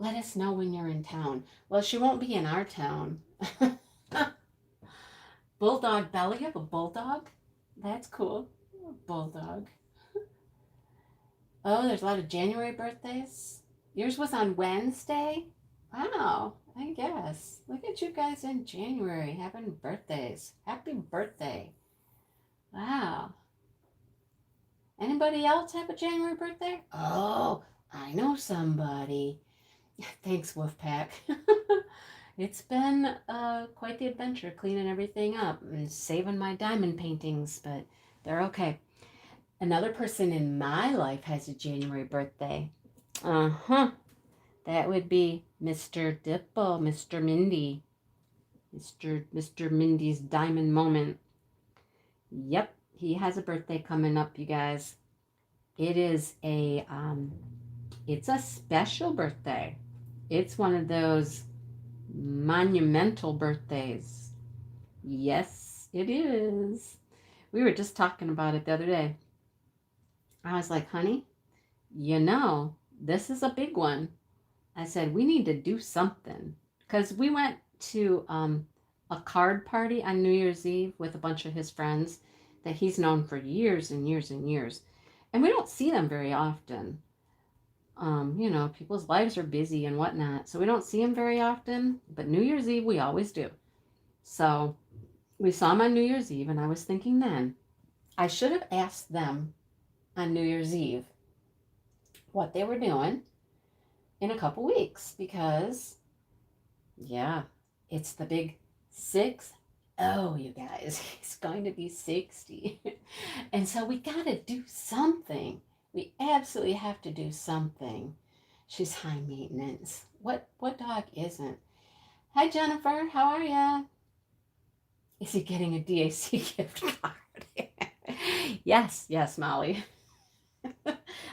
Let us know when you're in town. Well, she won't be in our town. Bulldog Belly, you have a bulldog? That's cool. Bulldog. Oh, there's a lot of January birthdays. Yours was on Wednesday? Wow, I guess. Look at you guys in January having birthdays. Happy birthday. Wow. Anybody else have a January birthday? Oh, I know somebody. Thanks, Wolfpack. It's been quite the adventure cleaning everything up and saving my diamond paintings, but they're okay. Another person in my life has a January birthday. That would be Mr. Dipple, Mr. Mindy. Mr. Mindy's diamond moment. Yep, he has a birthday coming up, you guys. It is it's a special birthday. It's one of those monumental birthdays. Yes, it is. We were just talking about it the other day. I was like, honey, this is a big one. I said, we need to do something. Because we went to a card party on New Year's Eve with a bunch of his friends that he's known for years and years and years. And we don't see them very often. You know, people's lives are busy and whatnot, so we don't see him very often. But New Year's Eve, we always do. So we saw him on New Year's Eve, and I was thinking then, I should have asked them on New Year's Eve what they were doing in a couple weeks because, yeah, it's the big 6. Oh, you guys, he's going to be 60. And so we got to do something. We absolutely have to do something. She's high maintenance. What dog isn't? Hi, Jennifer. How are ya? Is he getting a DAC gift card? Yes, yes, Molly.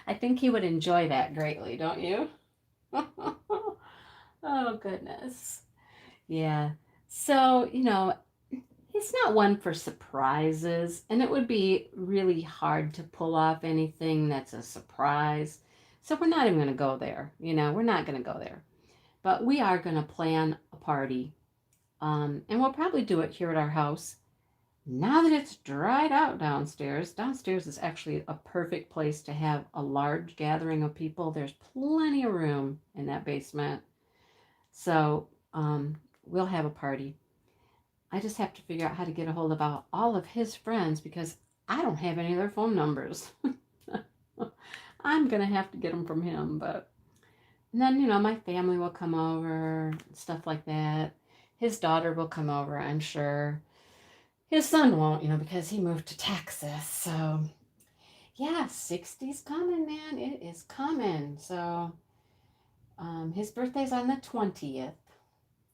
I think he would enjoy that greatly, don't you? Oh, goodness. Yeah. So, you know, he's not one for surprises, and it would be really hard to pull off anything that's a surprise. So we're not even going to go there. You know, we're not going to go there. But we are going to plan a party. And we'll probably do it here at our house. Now that it's dried out downstairs, downstairs is actually a perfect place to have a large gathering of people. There's plenty of room in that basement. So we'll have a party. I just have to figure out how to get a hold of all of his friends because I don't have any of their phone numbers. I'm going to have to get them from him. But and then, you know, my family will come over, stuff like that. His daughter will come over, I'm sure. His son won't, you know, because he moved to Texas. So, yeah, 60's coming, man. It is coming. So, his birthday's on the 20th.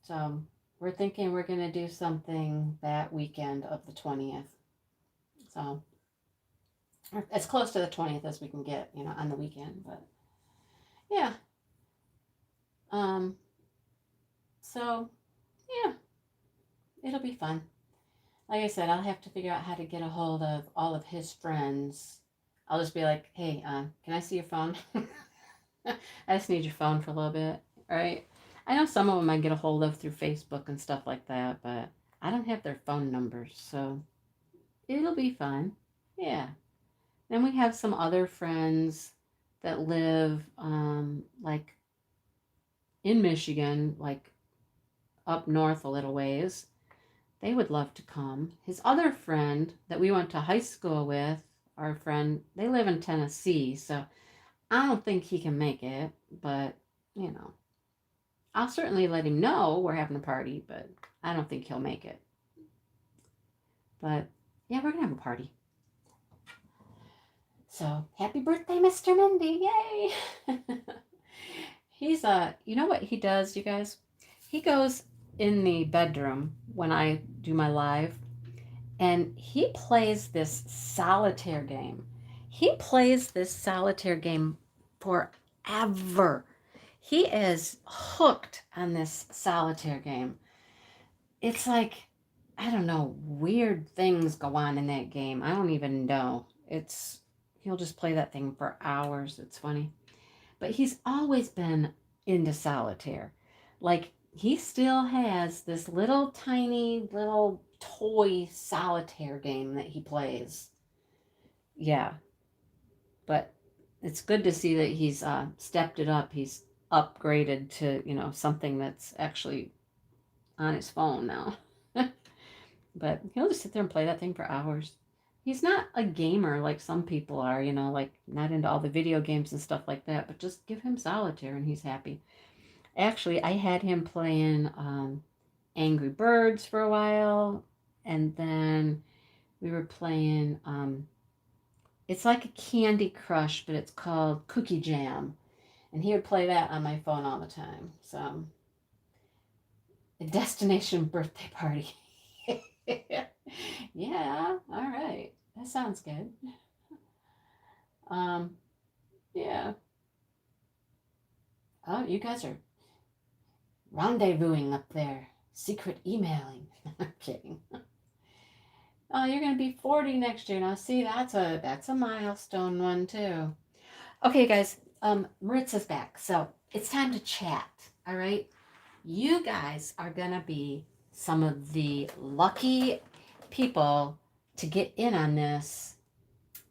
So, we're thinking we're going to do something that weekend of the 20th. So, as close to the 20th as we can get, you know, on the weekend. But, yeah. So, yeah, it'll be fun. Like I said, I'll have to figure out how to get a hold of all of his friends. I'll just be like, hey, can I see your phone? I just need your phone for a little bit, right? I know some of them I get a hold of through Facebook and stuff like that, but I don't have their phone numbers, so it'll be fun. Yeah. Then we have some other friends that live like in Michigan, like up north a little ways. They would love to come. His other friend that we went to high school with, our friend, they live in Tennessee, so I don't think he can make it, but you know, I'll certainly let him know we're having a party, but I don't think he'll make it. But yeah, we're gonna have a party. So happy birthday, Mr. Mindy! Yay! He's you know what he does, you guys? He goes in the bedroom when I do my live, and he plays this solitaire game. He plays this solitaire game forever. He is hooked on this solitaire game. It's like, I don't know, weird things go on in that game. I don't even know. He'll just play that thing for hours. It's funny. But he's always been into solitaire. Like, he still has this little tiny little toy solitaire game that he plays. Yeah, but it's good to see that he's stepped it up. He's upgraded to, you know, something that's actually on his phone now. But he'll just sit there and play that thing for hours. He's not a gamer like some people are, you know, like not into all the video games and stuff like that, but just give him solitaire and he's happy. Actually, I had him playing Angry Birds for a while, and then we were playing, it's like a Candy Crush, but it's called Cookie Jam. And he would play that on my phone all the time. So, a destination birthday party. Yeah, all right. That sounds good. Yeah. Oh, you guys are rendezvousing up there. Secret emailing. I'm kidding. Oh, you're gonna be 40 next year. Now see, that's a milestone one too. Okay, guys, Maritza's back. So it's time to chat. All right. You guys are gonna be some of the lucky people to get in on this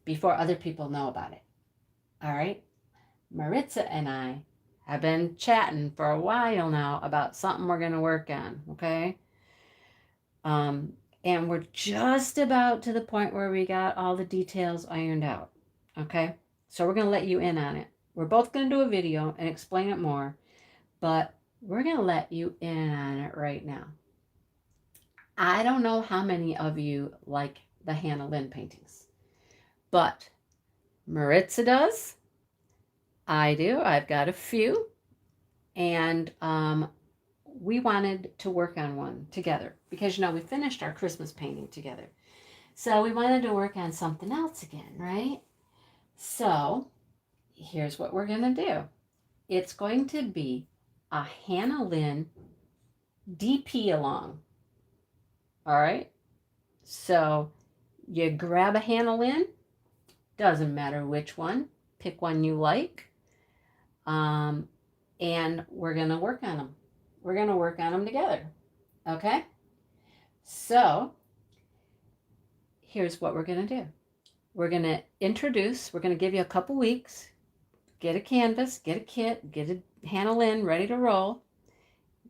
before other people know about it. All right. Maritza and I have been chatting for a while now about something we're going to work on, okay? Um, and we're just about to the point where we got all the details ironed out, okay? So we're going to let you in on it. We're both going to do a video and explain it more, but we're going to let you in on it right now. I don't know how many of you like the Hannah Lynn paintings, but Maritza does. I do. I've got a few. And we wanted to work on one together because, we finished our Christmas painting together. So we wanted to work on something else again, right? So here's what we're going to do. It's going to be a Hannah Lynn DP along. All right? So you grab a Hannah Lynn, doesn't matter which one, pick one you like, and we're going to work on them. We're going to work on them together. Okay? So here's what we're going to do. We're going to give you a couple weeks, get a canvas, get a kit, get a Hannah Lynn ready to roll,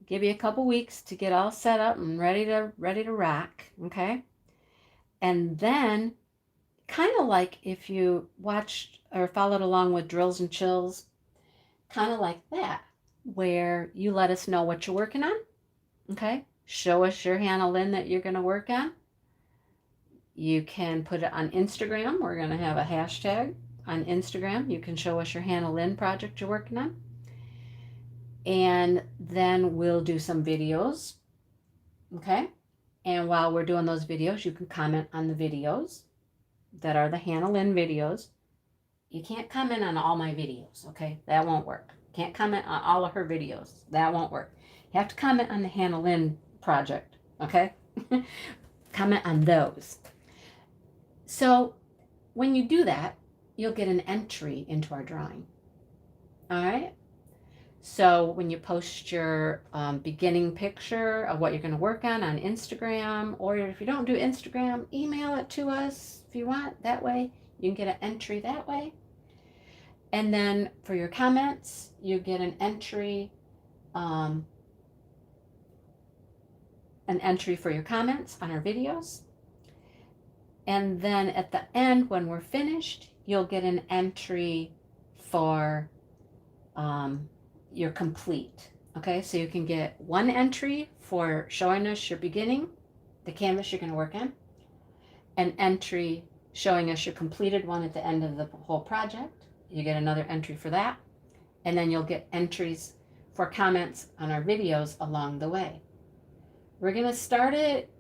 give you a couple weeks to get all set up and ready to rock, okay? And then, kind of like if you watched or followed along with Drills and Chills, kind of like that, where you let us know what you're working on, okay? Show us your Hannah Lynn that you're going to work on. You can put it on Instagram. We're going to have a hashtag on Instagram. You can show us your Hannah Lynn project you're working on. And then we'll do some videos, okay? And while we're doing those videos, you can comment on the videos that are the Hannah Lynn videos. You can't comment on all my videos, okay? That won't work. Can't comment on all of her videos. That won't work. You have to comment on the Hannah Lynn project, okay? Comment on those. So when you do that, you'll get an entry into our drawing, all right? So when you post your beginning picture of what you're going to work on Instagram, or if you don't do Instagram, email it to us if you want. That way you can get an entry that way. And then for your comments, you get an entry for your comments on our videos. And then at the end, when we're finished, you'll get an entry for your complete. Okay, so you can get one entry for showing us your beginning, the canvas you're going to work on, an entry showing us your completed one at the end of the whole project. You get another entry for that, and then you'll get entries for comments on our videos along the way. We're going to start it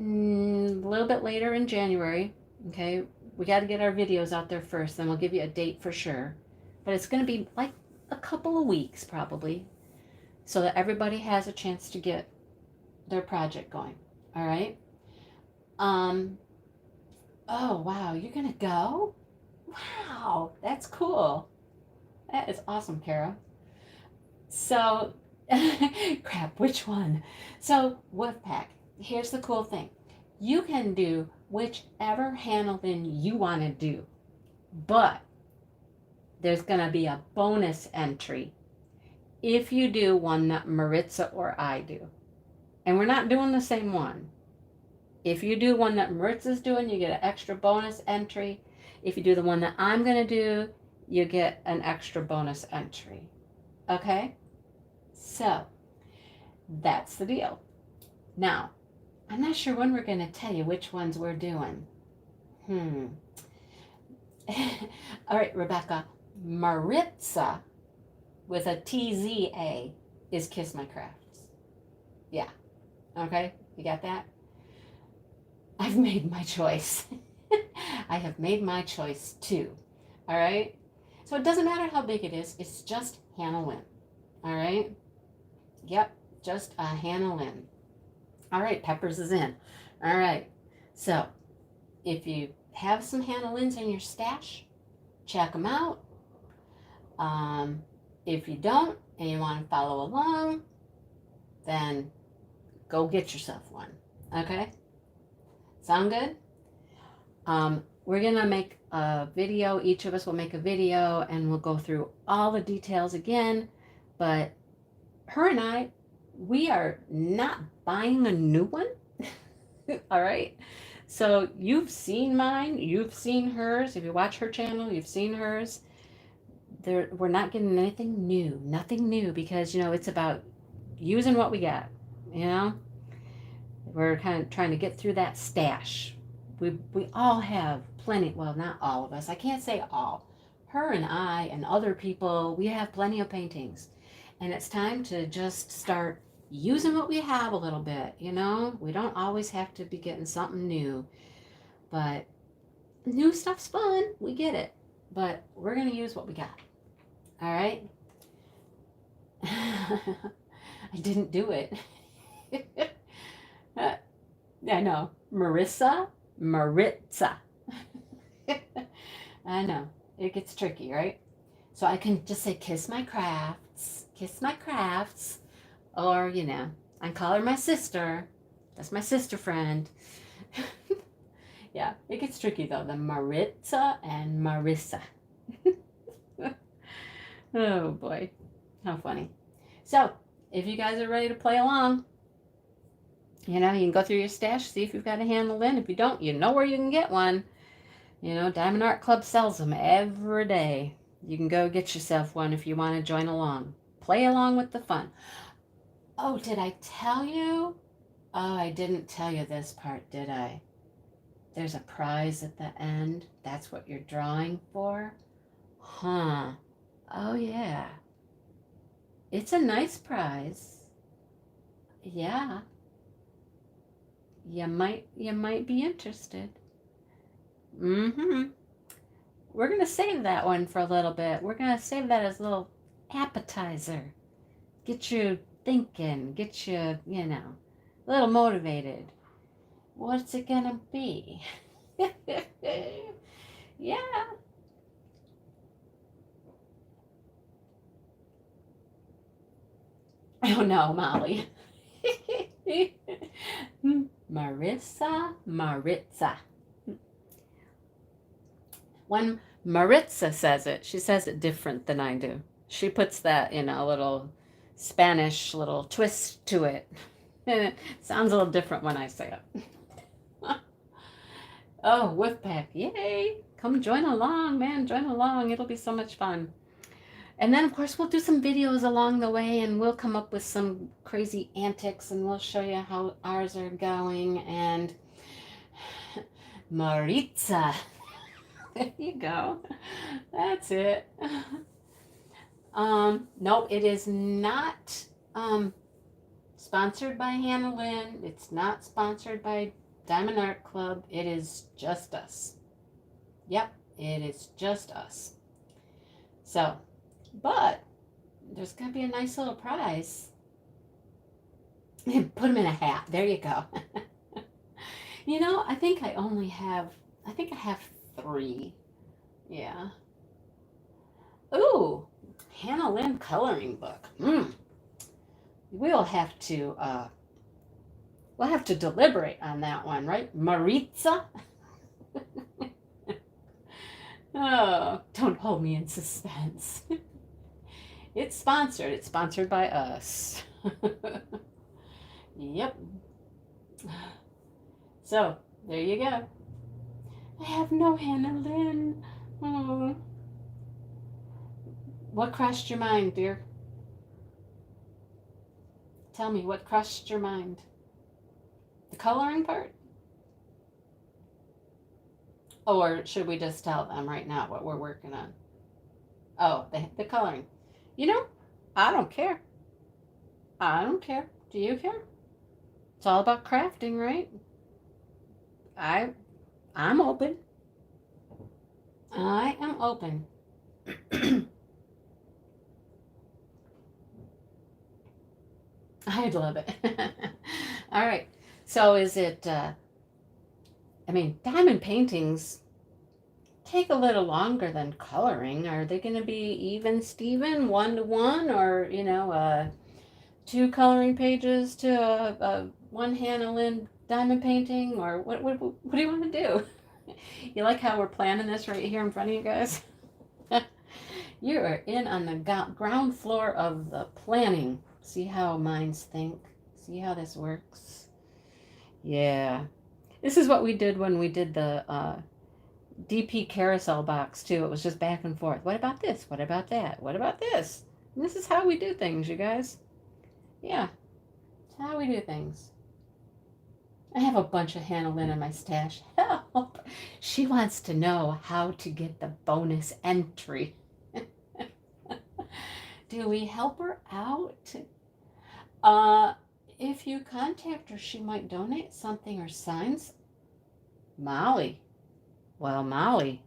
a little bit later in January. Okay, we got to get our videos out there first, then we'll give you a date for sure. But it's going to be like a couple of weeks probably, so that everybody has a chance to get their project going. All right. Oh wow, you're gonna go? Wow, that's cool. That is awesome, Kara. So crap, which one? So Wolfpack, here's the cool thing. You can do whichever Hannah Lynn you want to do, but there's going to be a bonus entry if you do one that Maritza or I do. And we're not doing the same one. If you do one that Maritza's doing, you get an extra bonus entry. If you do the one that I'm going to do, you get an extra bonus entry. Okay? So, that's the deal. Now, I'm not sure when we're going to tell you which ones we're doing. All right, Rebecca. Maritza with a TZA is Kiss My Crafts. Yeah. Okay, you got that? I've made my choice. I have made my choice too. All right? So it doesn't matter how big it is. It's just Hannah Lynn. All right? Yep, just a Hannah Lynn. All right, Peppers is in. All right. So if you have some Hannah Lynns in your stash, check them out. If you don't and you want to follow along, then go get yourself one. Okay? Sound good? We're going to make a video. Each of us will make a video and we'll go through all the details again. But her and I, we are not buying a new one. All right. So you've seen mine, you've seen hers. If you watch her channel, you've seen hers. We're not getting anything new, nothing new, because, you know, it's about using what we got, you know. We're kind of trying to get through that stash. We all have plenty, well, not all of us, I can't say all. Her and I and other people, we have plenty of paintings. And it's time to just start using what we have a little bit, you know. We don't always have to be getting something new, but new stuff's fun, we get it. But we're going to use what we got. All right? I didn't do it. I know. Maritza. I know. It gets tricky, right? So I can just say, kiss my crafts. Or, you know, I call her my sister. That's my sister friend. Yeah, it gets tricky though. The Maritza and Marissa. Oh boy, how funny. So, if you guys are ready to play along, you know, you can go through your stash, see if you've got a Hannah Lynn. If you don't, you know where you can get one. You know, Diamond Art Club sells them every day. You can go get yourself one if you want to join along. Play along with the fun. Oh, did I tell you? Oh, I didn't tell you this part, did I? There's a prize at the end. That's what you're drawing for? Huh. Oh, yeah. It's a nice prize. Yeah. You might be interested. Mm-hmm. We're going to save that one for a little bit. We're going to save that as a little appetizer. Get you thinking. Get you, you know, a little motivated. What's it going to be? Yeah. Oh no, Molly. Maritza. When Maritza says it, she says it different than I do. She puts that in a little Spanish little twist to it. It sounds a little different when I say it. Oh, Wolfpack, yay! Come join along, man, join along. It'll be so much fun. And then, of course, we'll do some videos along the way, and we'll come up with some crazy antics, and we'll show you how ours are going. And Maritza, there you go. That's it. No, it is not sponsored by Hannah Lynn. It's not sponsored by Diamond Art Club. It is just us. Yep, it is just us. So, but there's going to be a nice little prize. Put them in a hat. There you go. You know, I think I have 3. Yeah. Ooh, Hannah Lynn coloring book. We'll have to deliberate on that one, right? Maritza? Oh, don't hold me in suspense. It's sponsored. It's sponsored by us. Yep. So, there you go. I have no Hannah Lynn. Oh. What crossed your mind, dear? Tell me, what crossed your mind? The coloring part? Or should we just tell them right now what we're working on? Oh, the coloring. You know, I don't care. I don't care. Do you care? It's all about crafting, right? I'm open. I am open. I'd love it. All right. So is it, diamond paintings take a little longer than coloring. Are they going to be even Steven, 1-to-1, or, 2 coloring pages to a 1 Hannah Lynn diamond painting, or what do you want to do? You like how we're planning this right here in front of you guys? You are in on the ground floor of the planning. See how minds think? See how this works? Yeah. This is what we did when we did the DP carousel box too. It was just back and forth. What about this? What about that? What about this? And this is how we do things, you guys. Yeah, it's how we do things. I have a bunch of Hannah Lynn in my stash. Help! She wants to know how to get the bonus entry. Do we help her out? If you contact her, she might donate something or signs. Molly. Well, Molly.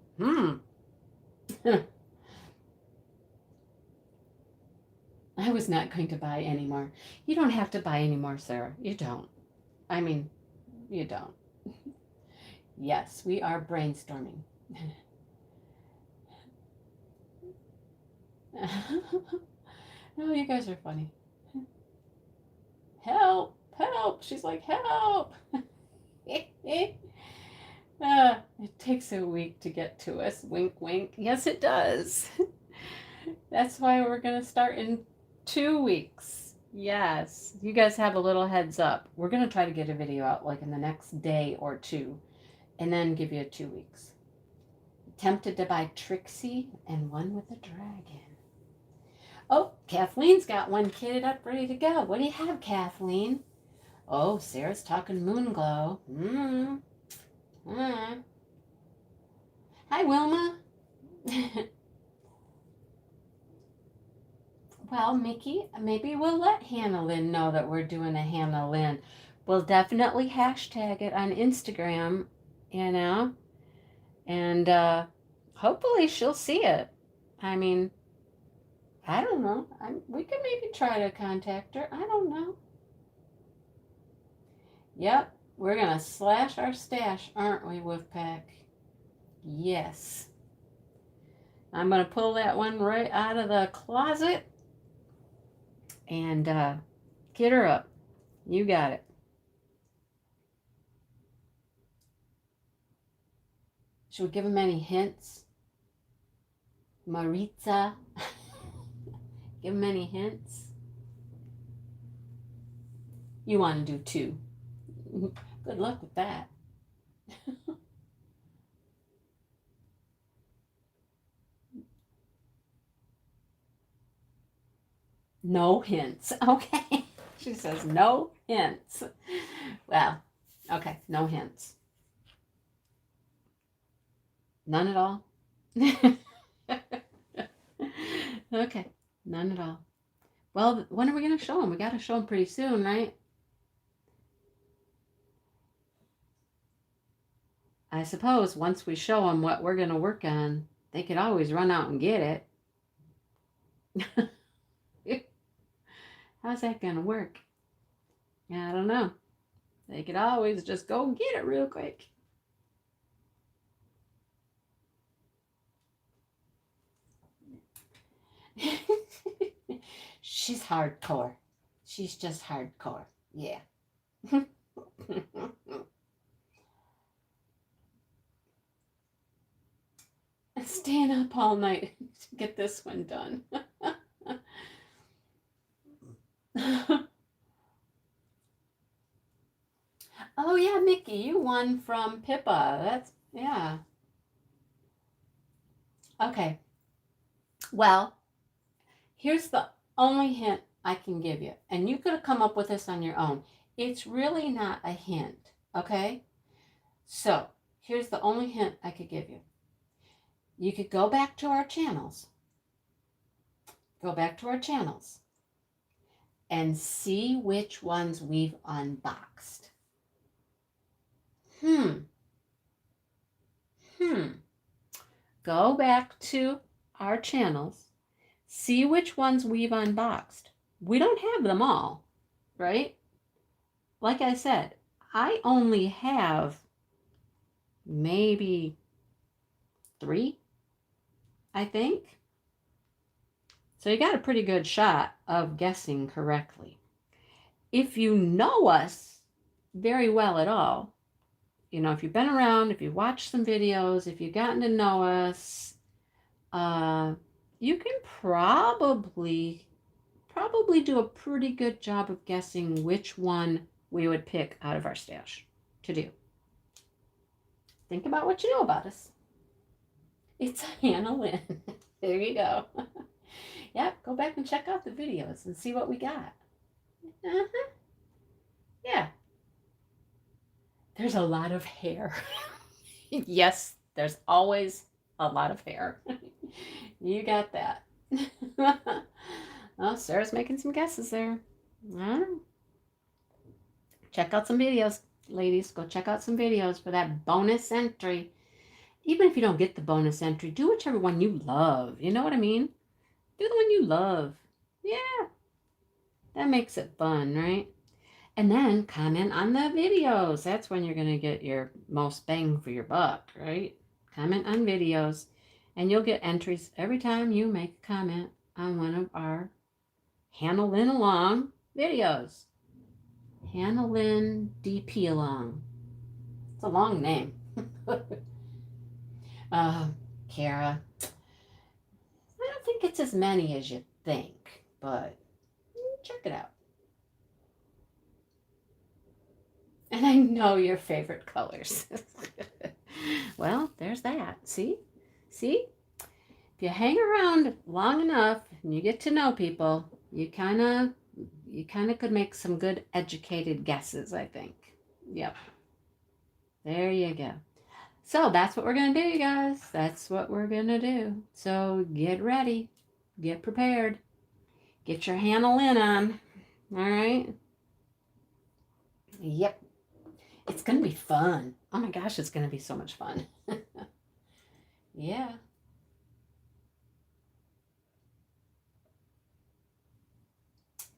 I was not going to buy any more. You don't have to buy any more, Sarah. You don't. I mean, you don't. Yes, we are brainstorming. No, you guys are funny. Help, help. She's like, help. It takes a week to get to us. Wink, wink. Yes, it does. That's why we're going to start in 2 weeks. Yes. You guys have a little heads up. We're going to try to get a video out like in the next day or two and then give you 2 weeks. Tempted to buy Trixie and one with a dragon. Oh, Kathleen's got one kitted up ready to go. What do you have, Kathleen? Oh, Sarah's talking Moonglow. Hi, Wilma. Well, Mickey, maybe we'll let Hannah Lynn know that we're doing a Hannah Lynn. We'll definitely hashtag it on Instagram, you know, and hopefully she'll see it. I mean, I don't know. We could maybe try to contact her. I don't know. Yep, we're going to slash our stash, aren't we, Wolfpack? Yes. I'm going to pull that one right out of the closet and get her up. You got it. Should we give him any hints? Maritza? Give him any hints? You want to do 2. Good luck with that. No hints. Okay. She says no hints. Well, okay, no hints. None at all? Okay, none at all. Well, when are we going to show them? We got to show them pretty soon, right? I suppose once we show them what we're going to work on, they could always run out and get it. How's that going to work? I don't know. They could always just go get it real quick. She's hardcore. She's just hardcore. Yeah. Staying up all night to get this one done. Oh yeah, Mickey, you won from Pippa. That's, yeah. Okay. Well, here's the only hint I can give you. And you could have come up with this on your own. It's really not a hint, okay? So, here's the only hint I could give you. You could go back to our channels. Go back to our channels and see which ones we've unboxed. Go back to our channels, see which ones we've unboxed. We don't have them all, right? Like I said, I only have maybe 3, I think. So you got a pretty good shot of guessing correctly. If you know us very well at all, you know, if you've been around, if you've watched some videos, if you've gotten to know us, you can probably do a pretty good job of guessing which one we would pick out of our stash to do. Think about what you know about us. It's Hannah Lynn. There you go. Yep, go back and check out the videos and see what we got. Uh-huh. Yeah. There's a lot of hair. Yes, there's always a lot of hair. You got that. Oh, Sarah's making some guesses there. Check out some videos, ladies. Go check out some videos for that bonus entry. Even if you don't get the bonus entry, do whichever one you love. You know what I mean? Do the one you love. Yeah. That makes it fun, right? And then comment on the videos. That's when you're going to get your most bang for your buck, right? Comment on videos. And you'll get entries every time you make a comment on one of our Hannah Lynn Along videos. Hannah Lynn DP Along. It's a long name. Kara. I don't think it's as many as you think, but check it out. And I know your favorite colors. Well, there's that. See? See? If you hang around long enough and you get to know people, you kind of could make some good educated guesses, I think. Yep. There you go. So that's what we're going to do, you guys. That's what we're going to do. So get ready. Get prepared. Get your Hannah Lynn on. All right? Yep. It's going to be fun. Oh my gosh, it's going to be so much fun. Yeah.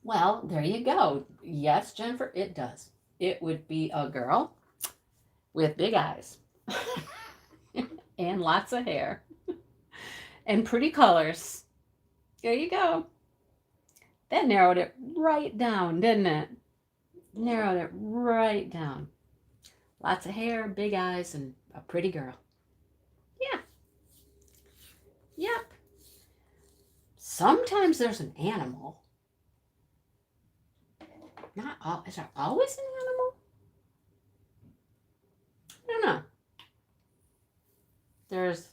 Well, there you go. Yes, Jennifer, it does. It would be a girl with big eyes and lots of hair and pretty colors. There you go. That narrowed it right down, didn't it? Narrowed it right down. Lots of hair, big eyes, and a pretty girl. Yeah. Yep. Sometimes there's an animal. Not all. Is there always an animal? I don't know. There's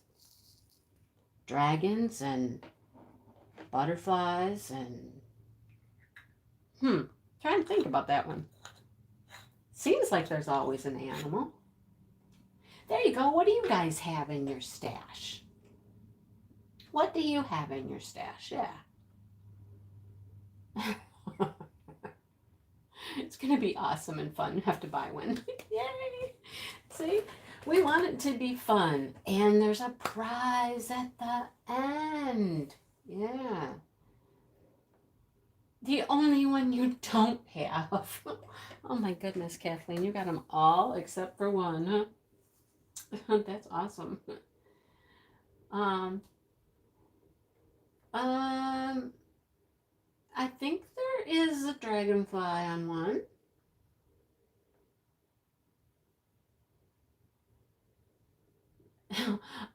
dragons and butterflies and trying to think about that one. Seems like there's always an animal. There you go. What do you guys have in your stash? What do you have in your stash? Yeah. It's going to be awesome and fun. You have to buy one. Yay! See? We want it to be fun. And there's a prize at the end. Yeah. The only one you don't have. Oh my goodness, Kathleen. You got them all except for one, huh? That's awesome. I think there is a dragonfly on one.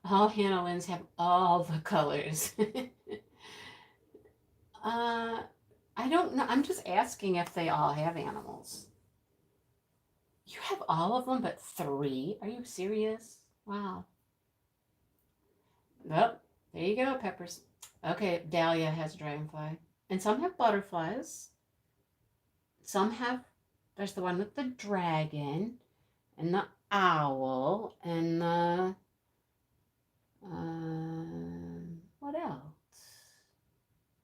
All Hannah Lynn's have all the colors. I don't know. I'm just asking if they all have animals. You have all of them but 3? Are you serious? Wow. Well, there you go, Peppers. Okay, Dahlia has a dragonfly. And some have butterflies. Some have, there's the one with the dragon and the owl and the, what else?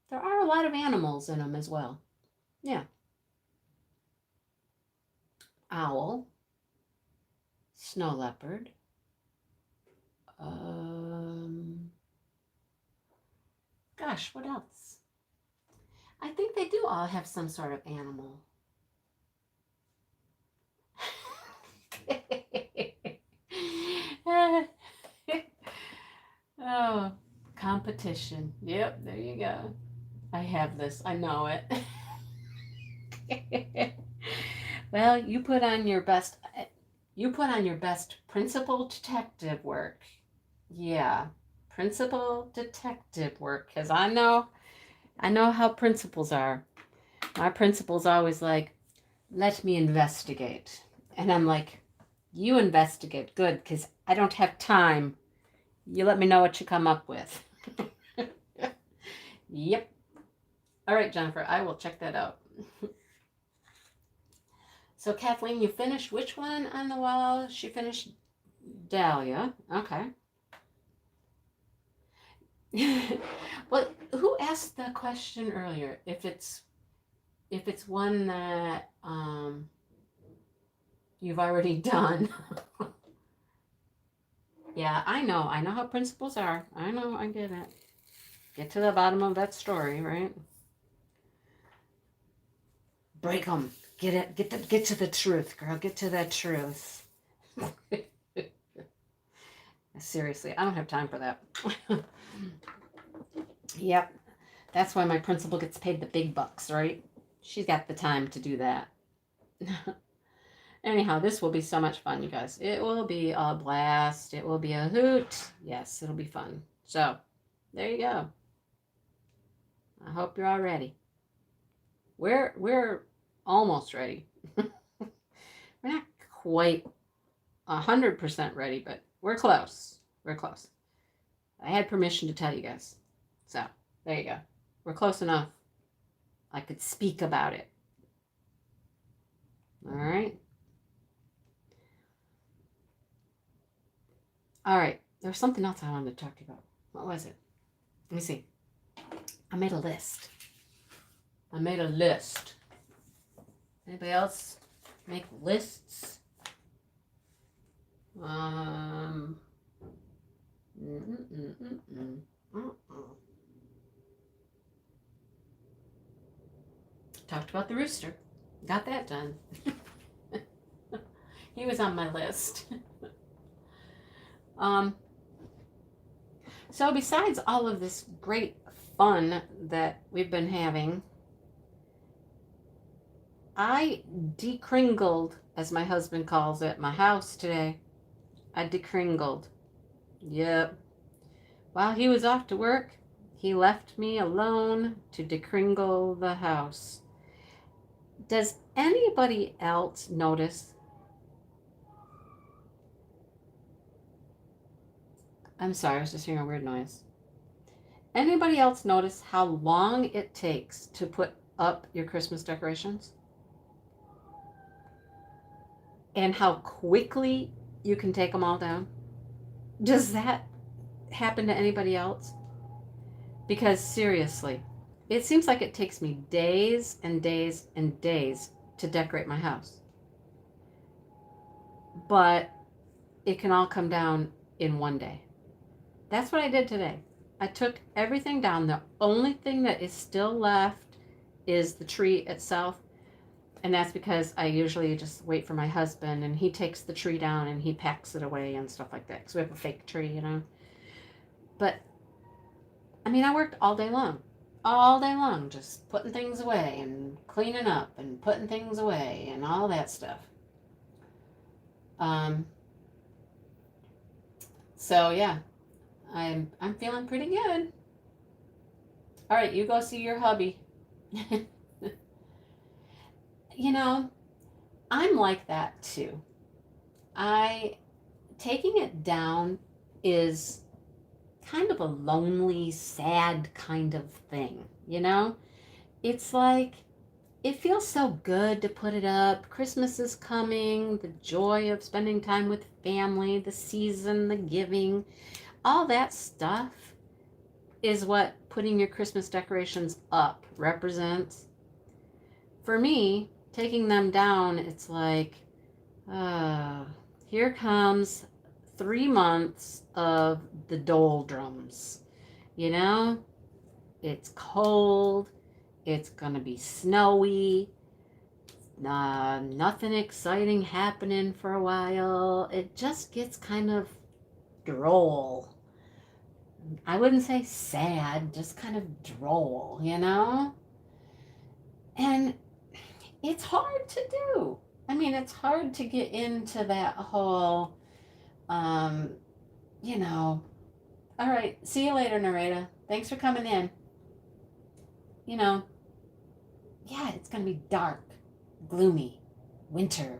There are a lot of animals in them as well. Yeah. Owl. Snow leopard. Gosh, what else? I think they do all have some sort of animal. Oh, competition. Yep, there you go. I have this. I know it. Well, you put on your best. You put on your best principal detective work. Yeah, principal detective work, because I know how principals are. My principal's always like, let me investigate. And I'm like, you investigate. Good, because I don't have time. You let me know what you come up with. Yep. All right, Jennifer, I will check that out. So Kathleen, you finished which one on the wall? She finished Dahlia. Okay. Well, who asked the question earlier? If it's one that you've already done. Yeah, I know how principals are. I know, I get it. Get to the bottom of that story, right? Break them. Get to the truth, girl. Get to that truth. Seriously, I don't have time for that. Yep. That's why my principal gets paid the big bucks, right? She's got the time to do that. Anyhow, this will be so much fun, you guys. It will be a blast. It will be a hoot. Yes, it'll be fun. So, there you go. I hope you're all ready. We're almost ready. We're not quite 100% ready, but we're close. We're close. I had permission to tell you guys. So, there you go. We're close enough. I could speak about it. All right. All right. There was something else I wanted to talk to you about. What was it? Let me see. I made a list. Anybody else make lists? Talked about the rooster. Got that done. He was on my list. So besides all of this great fun that we've been having, I dekringled, as my husband calls it, my house today. I dekringled. Yep. While he was off to work, he left me alone to dekringle the house. Does anybody else notice? I'm sorry, I was just hearing a weird noise. Anybody else notice how long it takes to put up your Christmas decorations? And how quickly you can take them all down? Does that happen to anybody else? Because seriously, it seems like it takes me days and days and days to decorate my house. But it can all come down in one day. That's what I did today. I took everything down. The only thing that is still left is the tree itself. And that's because I usually just wait for my husband, and he takes the tree down and he packs it away and stuff like that. Because we have a fake tree, you know. But, I mean, I worked all day long, just putting things away and cleaning up and putting things away and all that stuff. So yeah, I'm feeling pretty good. All right, you go see your hubby. You know, I'm like that too. Taking it down is kind of a lonely, sad kind of thing, you know? It's like, it feels so good to put it up. Christmas is coming, the joy of spending time with family, the season, the giving, all that stuff is what putting your Christmas decorations up represents. For me, taking them down, it's like, here comes 3 months of the doldrums. You know, it's cold, it's gonna be snowy, nothing exciting happening for a while. It just gets kind of droll. I wouldn't say sad, just kind of droll, you know? And it's hard to do. I mean, it's hard to get into that whole, um, you know, all right, see you later, Narita. Thanks for coming in. You know, yeah, it's going to be dark, gloomy, winter.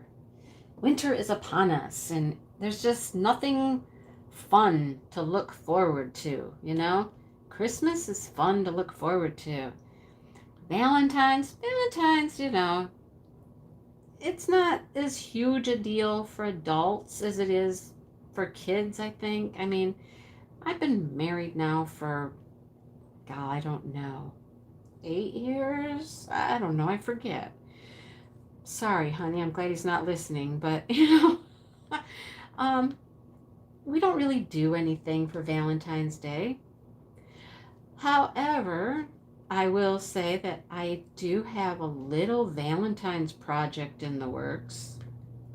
Winter is upon us, and there's just nothing fun to look forward to, you know? Christmas is fun to look forward to. Valentine's, you know, it's not as huge a deal for adults as it is for kids, I think. I mean, I've been married now for, God, I don't know, 8 years? I don't know, I forget. Sorry, honey, I'm glad he's not listening, but, um, we don't really do anything for Valentine's Day. However, I will say that I do have a little Valentine's project in the works.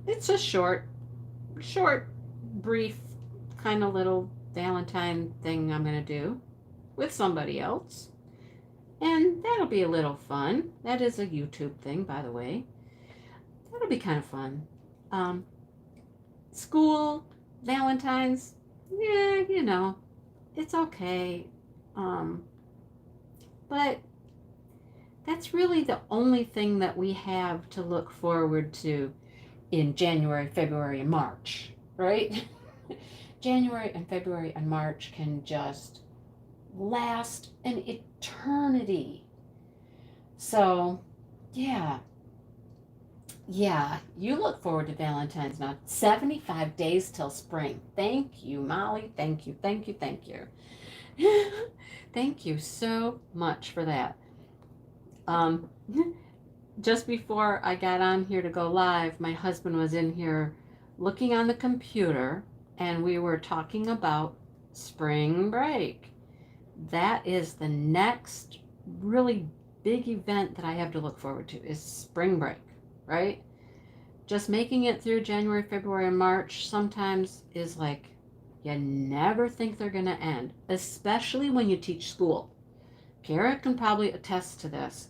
It's a short, brief kind of little Valentine thing I'm going to do with somebody else. And that'll be a little fun. That is a YouTube thing, by the way. That'll be kind of fun. Um, School, Valentine's, yeah, you know, it's okay. Um, but that's really the only thing that we have to look forward to in January, February, and March, right? January and February and March can just last an eternity. So, yeah. Yeah, you look forward to Valentine's now. 75 days till spring. Thank you, Molly. Thank you, thank you, thank you. Thank you so much for that. Um, just before I got on here to go live, my husband was in here looking on the computer, and we were talking about spring break. That is the next really big event that I have to look forward to is spring break, right? Just making it through January, February, and March sometimes is like you never think they're going to end, especially when you teach school. Kara can probably attest to this.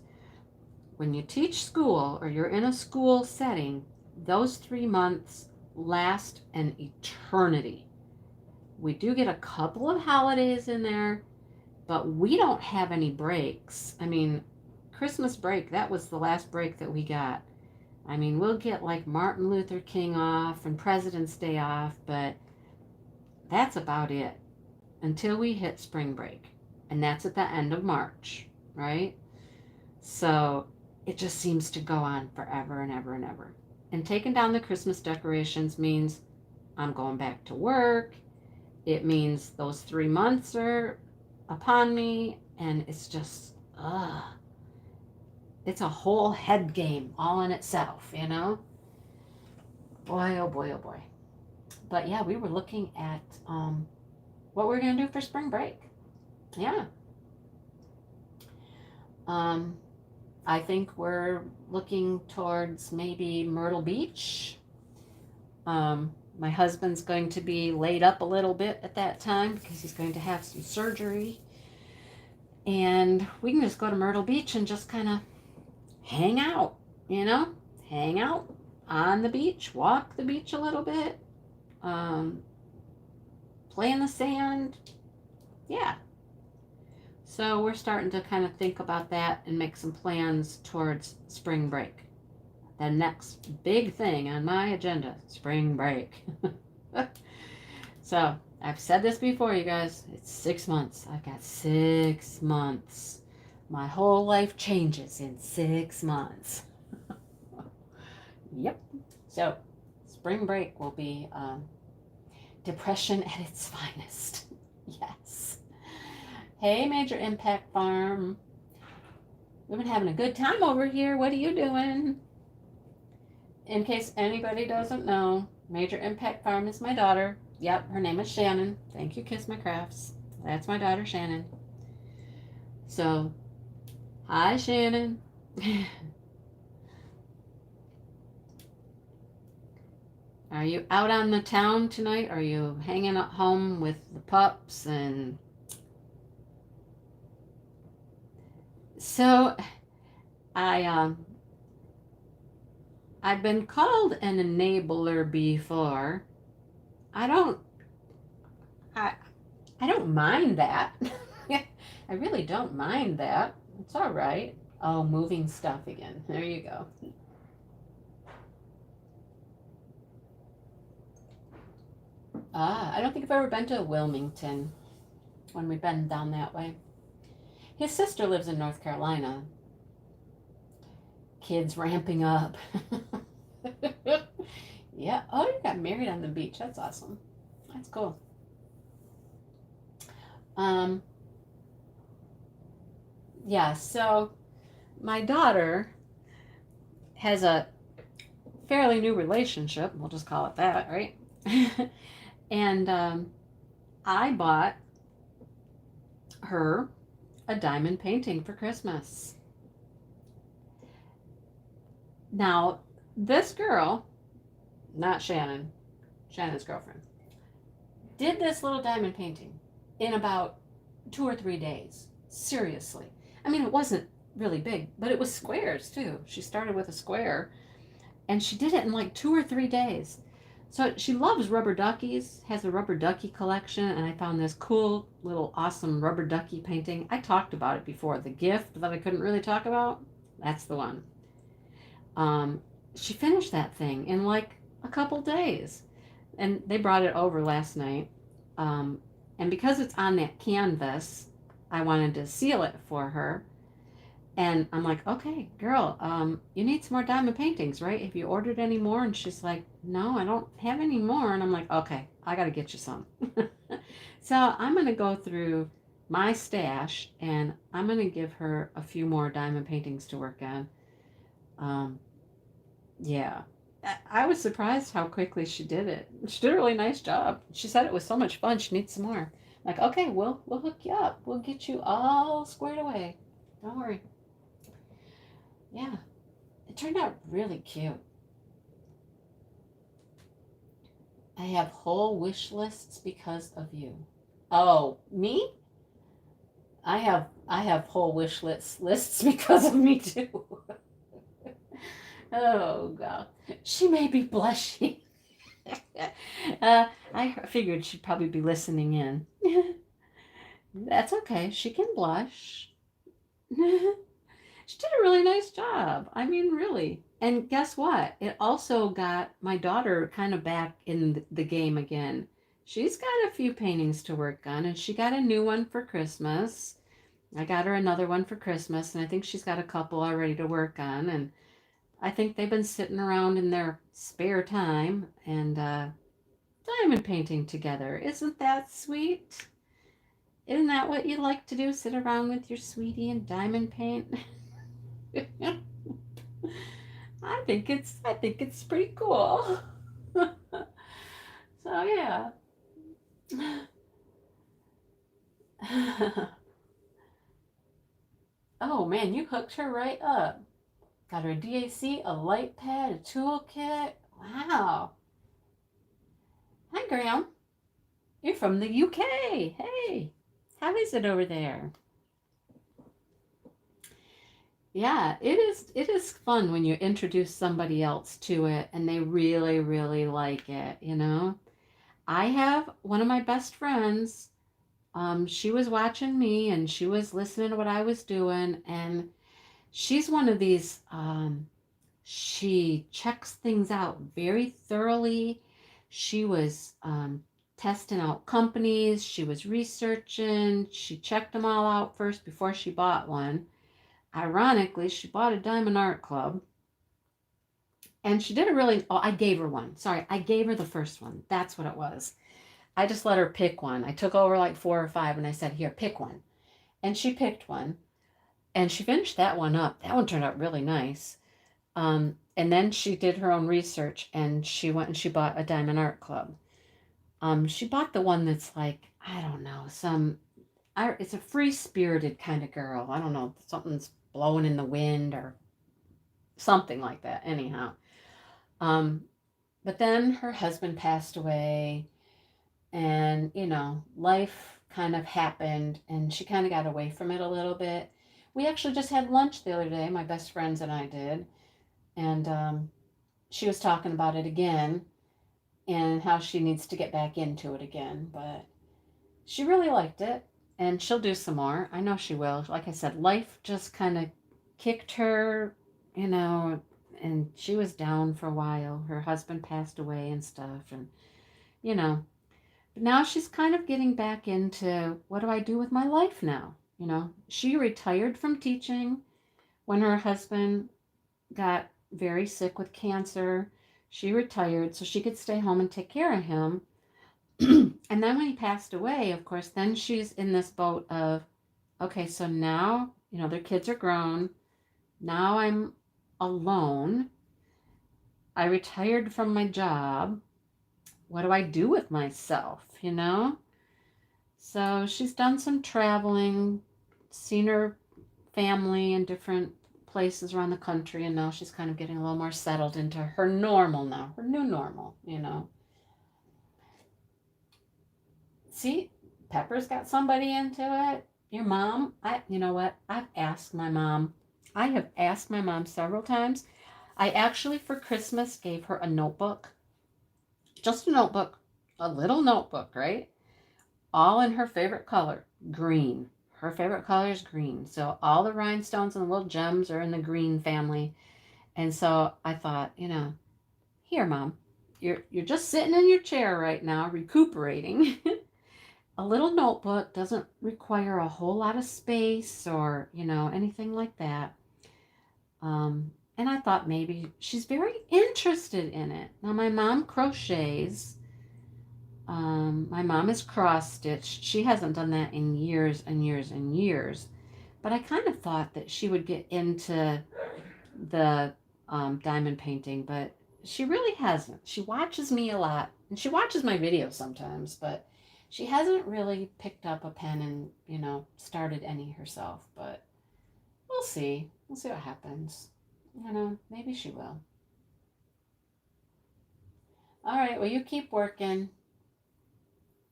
When you teach school or you're in a school setting, those 3 months last an eternity. We do get a couple of holidays in there, but we don't have any breaks. I mean, Christmas break, that was the last break that we got. I mean, we'll get like Martin Luther King off and President's Day off, but that's about it until we hit spring break. And that's at the end of March, right? So it just seems to go on forever and ever and ever. And taking down the Christmas decorations means I'm going back to work. It means those 3 months are upon me, and it's just, it's a whole head game all in itself, you know? Boy, oh boy, oh boy. But yeah, we were looking at what we're going to do for spring break. Yeah. I think we're looking towards maybe Myrtle Beach. My husband's going to be laid up a little bit at that time because he's going to have some surgery. And we can just go to Myrtle Beach and just kind of hang out, you know? Hang out on the beach, walk the beach a little bit, play in the sand. Yeah. So we're starting to kind of think about that and make some plans towards spring break. The next big thing on my agenda, spring break. So I've said this before, you guys. It's 6 months. I've got 6 months. My whole life changes in 6 months. Yep. So spring break will be depression at its finest. Yes. Hey, Major Impact Farm. We've been having a good time over here. What are you doing? In case anybody doesn't know, Major Impact Farm is my daughter. Yep, her name is Shannon. Thank you, Kiss My Crafts. That's my daughter, Shannon. So, hi, Shannon. Are you out on the town tonight? Are you hanging at home with the pups? And so I I've been called an enabler before. I don't I I don't mind that. I really don't mind that. It's all right. Oh, moving stuff again. There you go. I don't think I've ever been to Wilmington when we've been down that way. His sister lives in North Carolina. Kids ramping up. Yeah. Oh, you got married on the beach. That's awesome. That's cool. Um, yeah, so my daughter has a fairly new relationship. We'll just call it that, right? And I bought her a diamond painting for Christmas. Now, this girl, not Shannon, Shannon's girlfriend, did this little diamond painting in about 2 or 3 days. Seriously. I mean, it wasn't really big, but it was squares too. She started with a square and she did it in like 2 or 3 days. So she loves rubber duckies, has a rubber ducky collection, and I found this cool little awesome rubber ducky painting. I talked about it before. The gift that I couldn't really talk about, that's the one. Um, she finished that thing in like a couple days, and they brought it over last night. Um, and because it's on that canvas, I wanted to seal it for her. And I'm like, okay, girl, you need some more diamond paintings, right? Have you ordered any more? And she's like, no, I don't have any more. And I'm like, okay, I got to get you some. So I'm going to go through my stash and I'm going to give her a few more diamond paintings to work on. Um, yeah. I was surprised how quickly she did it. She did a really nice job. She said it was so much fun. She needs some more. Like, okay, we'll hook you up. We'll get you all squared away. Don't worry. Yeah, it turned out really cute. I have whole wish lists because of you. Oh, me? I have whole wish lists because of me too. Oh god. She may be blushing. I figured she'd probably be listening in. That's okay. She can blush. She did a really nice job. I mean, really. And guess what? It also got my daughter kind of back in the game again. She's got a few paintings to work on, and she got a new one for Christmas. I got her another one for Christmas, and I think she's got a couple already to work on. And I think they've been sitting around in their spare time and diamond painting together. Isn't that sweet? Isn't that what you like to do? Sit around with your sweetie and diamond paint? I think it's pretty cool. So yeah. Oh man, you hooked her right up. Got her a DAC, a light pad, a toolkit. Wow. Hi, Graham. You're from the UK. Hey, how is it over there? Yeah, it is fun when you introduce somebody else to it and they really, really like it, you know? I have one of my best friends. She was watching me and she was listening to what I was doing, and she's one of these, she checks things out very thoroughly. She was testing out companies, she was researching, she checked them all out first before she bought one. Ironically, she bought a Diamond Art Club and she did a really, oh, I gave her one. Sorry, I gave her the first one. That's what it was. I just let her pick one. I took over like 4 or 5 and I said, here, pick one. And she picked one and she finished that one up. That one turned out really nice. And then she did her own research and she went and she bought a Diamond Art Club. She bought the one that's like, I don't know, it's a free-spirited kind of girl. I don't know, something's blowing in the wind or something like that. Anyhow, um, but then her husband passed away, and life kind of happened, and she kind of got away from it a little bit. We actually just had lunch the other day. My best friends and I did, and she was talking about it again and how she needs to get back into it again. But she really liked it, and she'll do some more. I know she will. Like I said, life just kind of kicked her, you know, and she was down for a while. Her husband passed away and stuff, and, you know, but now she's kind of getting back into what do I do with my life now? You know, she retired from teaching when her husband got very sick with cancer. She retired so she could stay home and take care of him. And then when he passed away, of course, then she's in this boat of, okay, so now, you know, their kids are grown. Now I'm alone. I retired from my job. What do I do with myself, you know? So she's done some traveling, seen her family in different places around the country, and now she's kind of getting a little more settled into her normal now, her new normal, you know. See, Pepper's got somebody into it. Your mom, you know what? I have asked my mom several times. I actually, for Christmas, gave her a notebook, just a notebook, a little notebook, right? All in her favorite color, green. Her favorite color is green. So all the rhinestones and the little gems are in the green family. And so I thought, you know, here, Mom, you're just sitting in your chair right now, recuperating. A little notebook doesn't require a whole lot of space or, you know, anything like that. And I thought maybe she's very interested in it. Now, my mom crochets. My mom is cross-stitched. She hasn't done that in years and years and years. But I kind of thought that she would get into the diamond painting, but she really hasn't. She watches me a lot, and she watches my videos sometimes, but she hasn't really picked up a pen and, you know, started any herself. But we'll see. We'll see what happens. You know, maybe she will. All right, well, you keep working.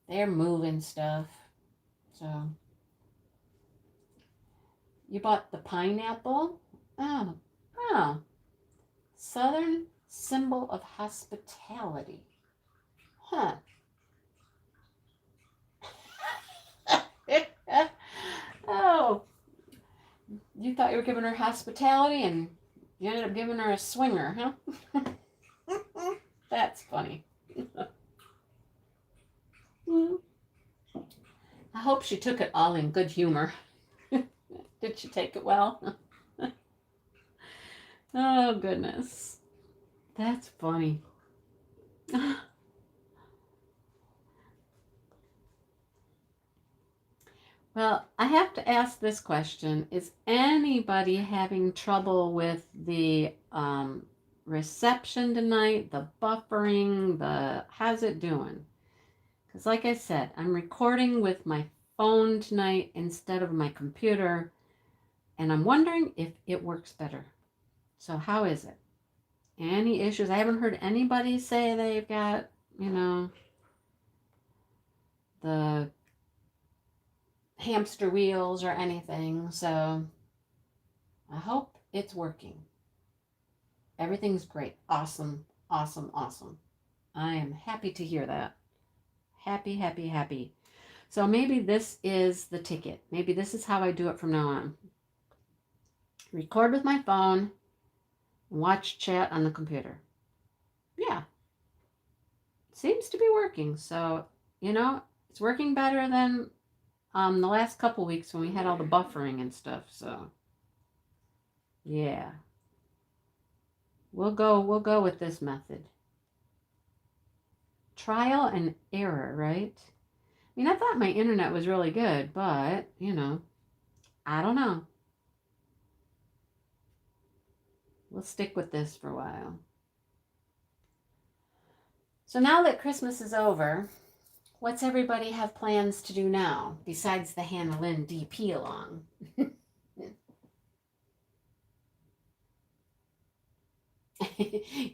They're moving stuff. So, you bought the pineapple? Oh, oh. Southern symbol of hospitality. Huh. Oh, you thought you were giving her hospitality and you ended up giving her a swinger, huh? That's funny. I hope she took it all in good humor. Did she take it well? Oh, goodness. That's funny. Well, I have to ask this question. Is anybody having trouble with the reception tonight, the buffering, how's it doing? Because like I said, I'm recording with my phone tonight instead of my computer, and I'm wondering if it works better. So how is it? Any issues? I haven't heard anybody say they've got, you know, the hamster wheels or anything. So I hope it's working. Everything's great. Awesome, awesome, awesome. I am happy to hear that. Happy, happy, happy. So maybe this is the ticket. Maybe this is how I do it from now on. Record with my phone, watch chat on the computer. Yeah. Seems to be working. So, you know, it's working better than the last couple weeks when we had all the buffering and stuff. So, yeah. We'll go with this method. Trial and error, right? I mean, I thought my internet was really good, but, you know, I don't know. We'll stick with this for a while. So now that Christmas is over, what's everybody have plans to do now besides the Hannah Lynn DP along?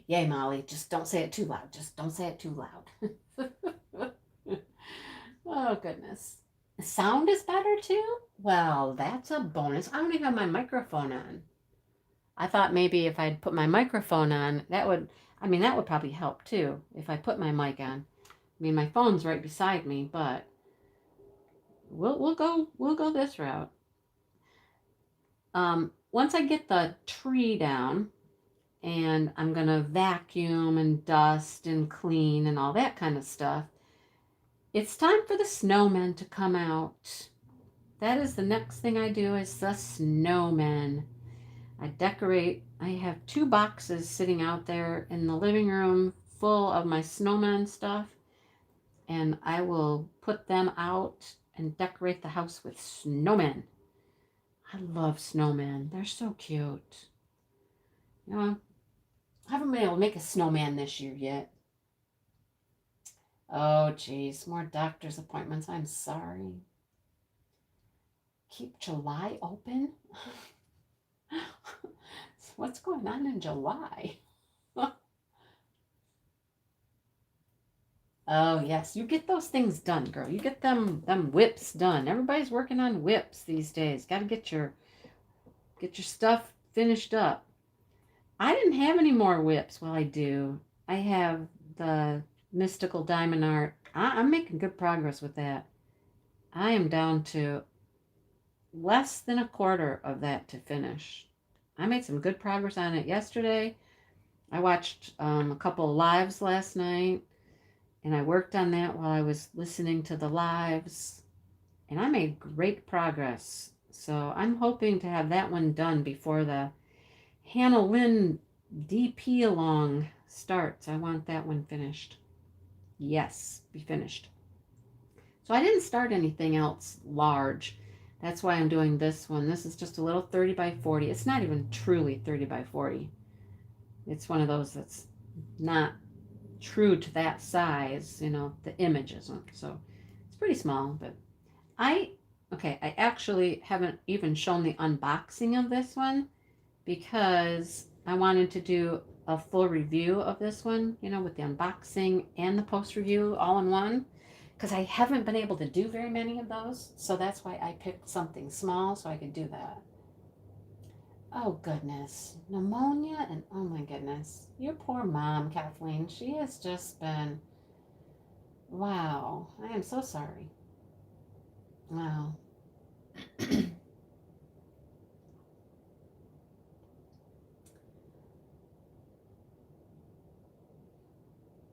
Yay, Molly. Just don't say it too loud. Just don't say it too loud. Oh, goodness. Sound is better too? Well, that's a bonus. I don't even have my microphone on. I thought maybe if I'd put my microphone on, that would, I mean, that would probably help too if I put my mic on. I mean, my phone's right beside me, but we'll go this route. Once I get the tree down, and I'm gonna vacuum and dust and clean and all that kind of stuff, it's time for the snowmen to come out. That is the next thing I do, is the snowmen. I decorate. I have 2 boxes sitting out there in the living room full of my snowman stuff, and I will put them out and decorate the house with snowmen. I love snowmen. They're so cute. You know, I haven't been able to make a snowman this year yet. Oh, geez, more doctor's appointments. I'm sorry. Keep July open? What's going on in July? Oh, yes, you get those things done, girl. You get them whips done. Everybody's working on whips these days. Got to get your stuff finished up. I didn't have any more whips. Well, I do. I have the Mystical Diamond Art. I'm making good progress with that. I am down to less than a quarter of that to finish. I made some good progress on it yesterday. I watched a couple of lives last night, and I worked on that while I was listening to the lives, and I made great progress. So I'm hoping to have that one done before the Hannah Lynn DP along starts. I want that one finished. Yes, be finished. So I didn't start anything else large. That's why I'm doing this one. This is just a little 30 by 40. It's not even truly 30 by 40. It's one of those that's not true to that size, the images. So it's pretty small, but I actually haven't even shown the unboxing of this one because I wanted to do a full review of this one, with the unboxing and the post review all in one, because I haven't been able to do very many of those. So that's why I picked something small so I could do that. Oh, goodness. Pneumonia and oh, my goodness. Your poor mom, Kathleen. She has just been, wow. I am so sorry. Wow.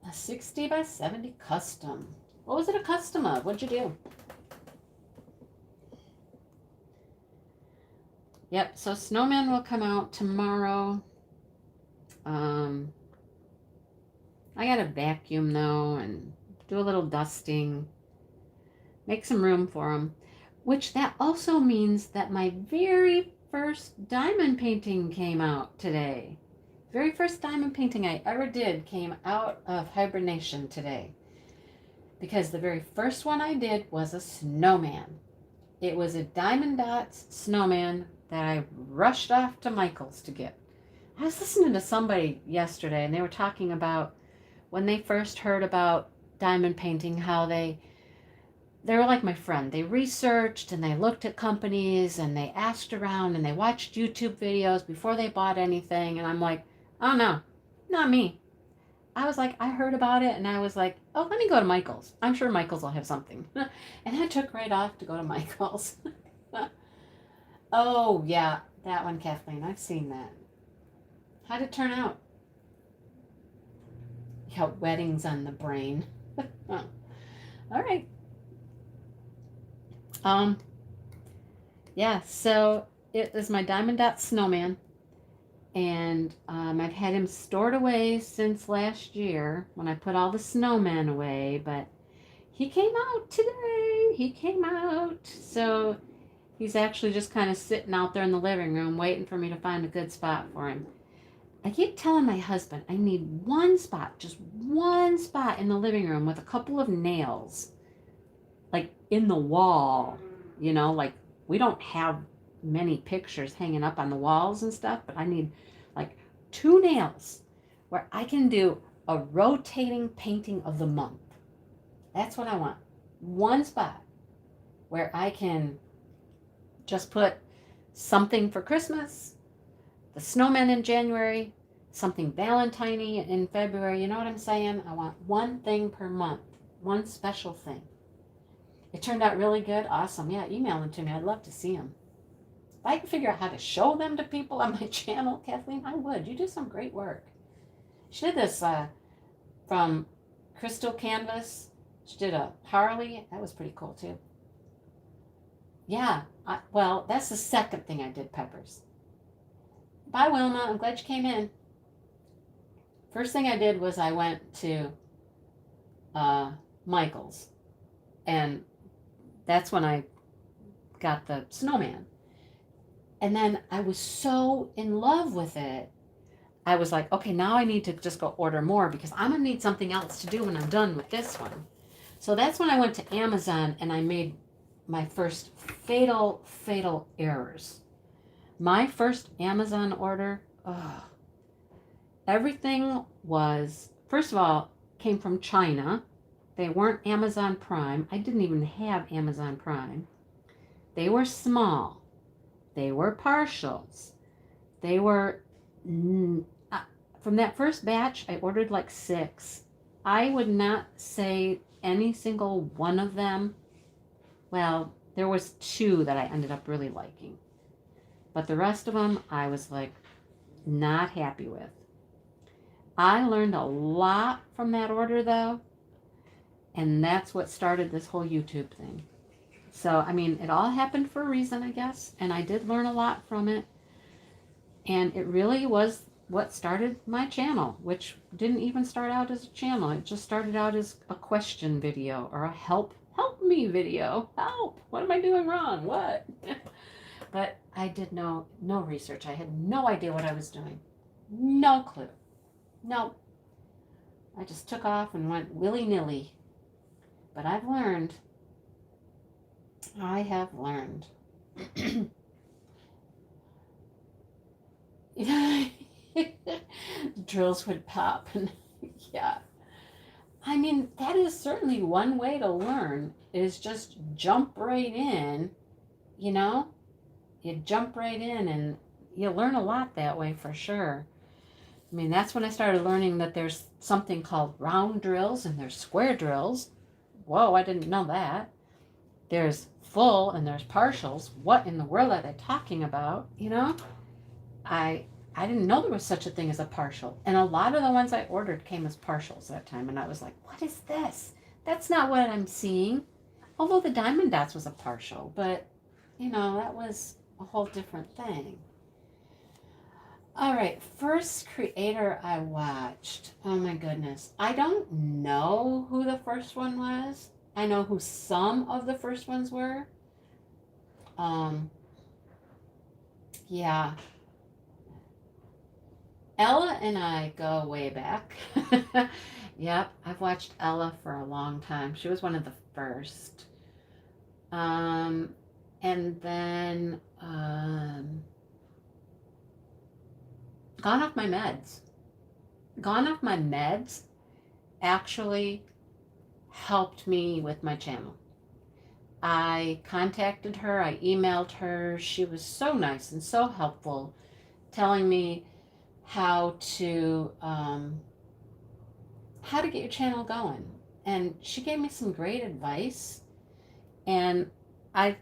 A 60 by 70 custom. What was it a custom of? What'd you do? Yep, so snowman will come out tomorrow. I gotta vacuum though and do a little dusting. Make some room for them. Which that also means that my very first diamond painting came out today. Very first diamond painting I ever did came out of hibernation today. Because the very first one I did was a snowman. It was a Diamond Dots snowman that I rushed off to Michael's to get. I was listening to somebody yesterday, and they were talking about when they first heard about diamond painting, how they were like my friend. They researched and they looked at companies and they asked around and they watched YouTube videos before they bought anything. And I'm like, oh no, not me. I was like, I heard about it and I was like, oh, let me go to Michael's. I'm sure Michael's will have something. And I took right off to go to Michael's. Oh, yeah, that one, Kathleen. I've seen that. How'd it turn out? Yeah, weddings on the brain. Oh. All right. Yeah, so it is my Diamond Dot Snowman. And I've had him stored away since last year when I put all the snowmen away. But he came out today. He came out. So he's actually just kind of sitting out there in the living room waiting for me to find a good spot for him. I keep telling my husband I need one spot, just one spot in the living room with a couple of nails, like in the wall, like we don't have many pictures hanging up on the walls and stuff, but I need like 2 nails where I can do a rotating painting of the month. That's what I want. One spot where I can just put something for Christmas, the snowmen in January, something Valentine-y in February. You know what I'm saying? I want one thing per month, one special thing. It turned out really good. Awesome. Yeah, email them to me. I'd love to see them. If I could figure out how to show them to people on my channel, Kathleen, I would. You do some great work. She did this from Crystal Canvas. She did a Harley. That was pretty cool too. Yeah, well, that's the second thing I did, Peppers. Bye, Wilma. I'm glad you came in. First thing I did was I went to Michael's, and that's when I got the snowman. And then I was so in love with it. I was like, okay, now I need to just go order more because I'm going to need something else to do when I'm done with this one. So that's when I went to Amazon and I made my first fatal errors. My first Amazon order, everything was, first of all, came from China. They weren't Amazon Prime. I didn't even have Amazon Prime. They were small. They were partials. They were, from that first batch, I ordered like 6. I would not say any single one of them. Well, there was 2 that I ended up really liking. But the rest of them, I was like not happy with. I learned a lot from that order though. And that's what started this whole YouTube thing. So, I mean, it all happened for a reason, I guess. And I did learn a lot from it. And it really was what started my channel, which didn't even start out as a channel. It just started out as a question video or a help me video. Help! What am I doing wrong? What? But I did no research. I had no idea what I was doing. No clue. No. I just took off and went willy-nilly. But I've learned. I have learned. Drills would pop. And yeah. I mean, that is certainly one way to learn, is just jump right in, you know? You jump right in and you learn a lot that way for sure. I mean, that's when I started learning that there's something called round drills and there's square drills. Whoa, I didn't know that. There's full and there's partials. What in the world are they talking about? You know, I didn't know there was such a thing as a partial. And a lot of the ones I ordered came as partials that time. And I was like, what is this? That's not what I'm seeing. Although the diamond dots was a partial, but you know, that was a whole different thing. All right, first creator I watched. Oh my goodness. I don't know who the first one was. I know who some of the first ones were. Yeah. Ella and I go way back. Yep, I've watched Ella for a long time. She was one of the first. And then Gone Off My Meds. Gone Off My Meds actually helped me with my channel. I contacted her, I emailed her. She was so nice and so helpful, telling me how to get your channel going. And she gave me some great advice. And I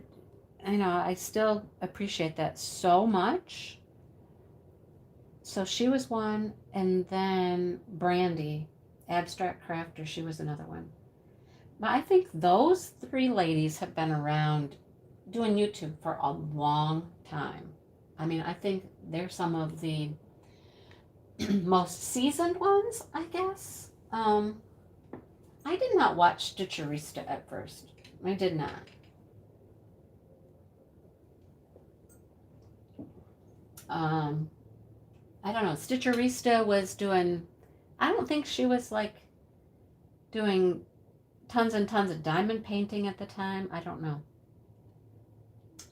still appreciate that so much. So she was one, and then Brandy, Abstract Crafter, she was another one. But I think those 3 ladies have been around doing YouTube for a long time. I mean, I think they're some of the most seasoned ones, I guess. I did not watch Stitcherista at first. I did not. I don't know. Stitcherista was doing, I don't think she was like doing tons and tons of diamond painting at the time. I don't know.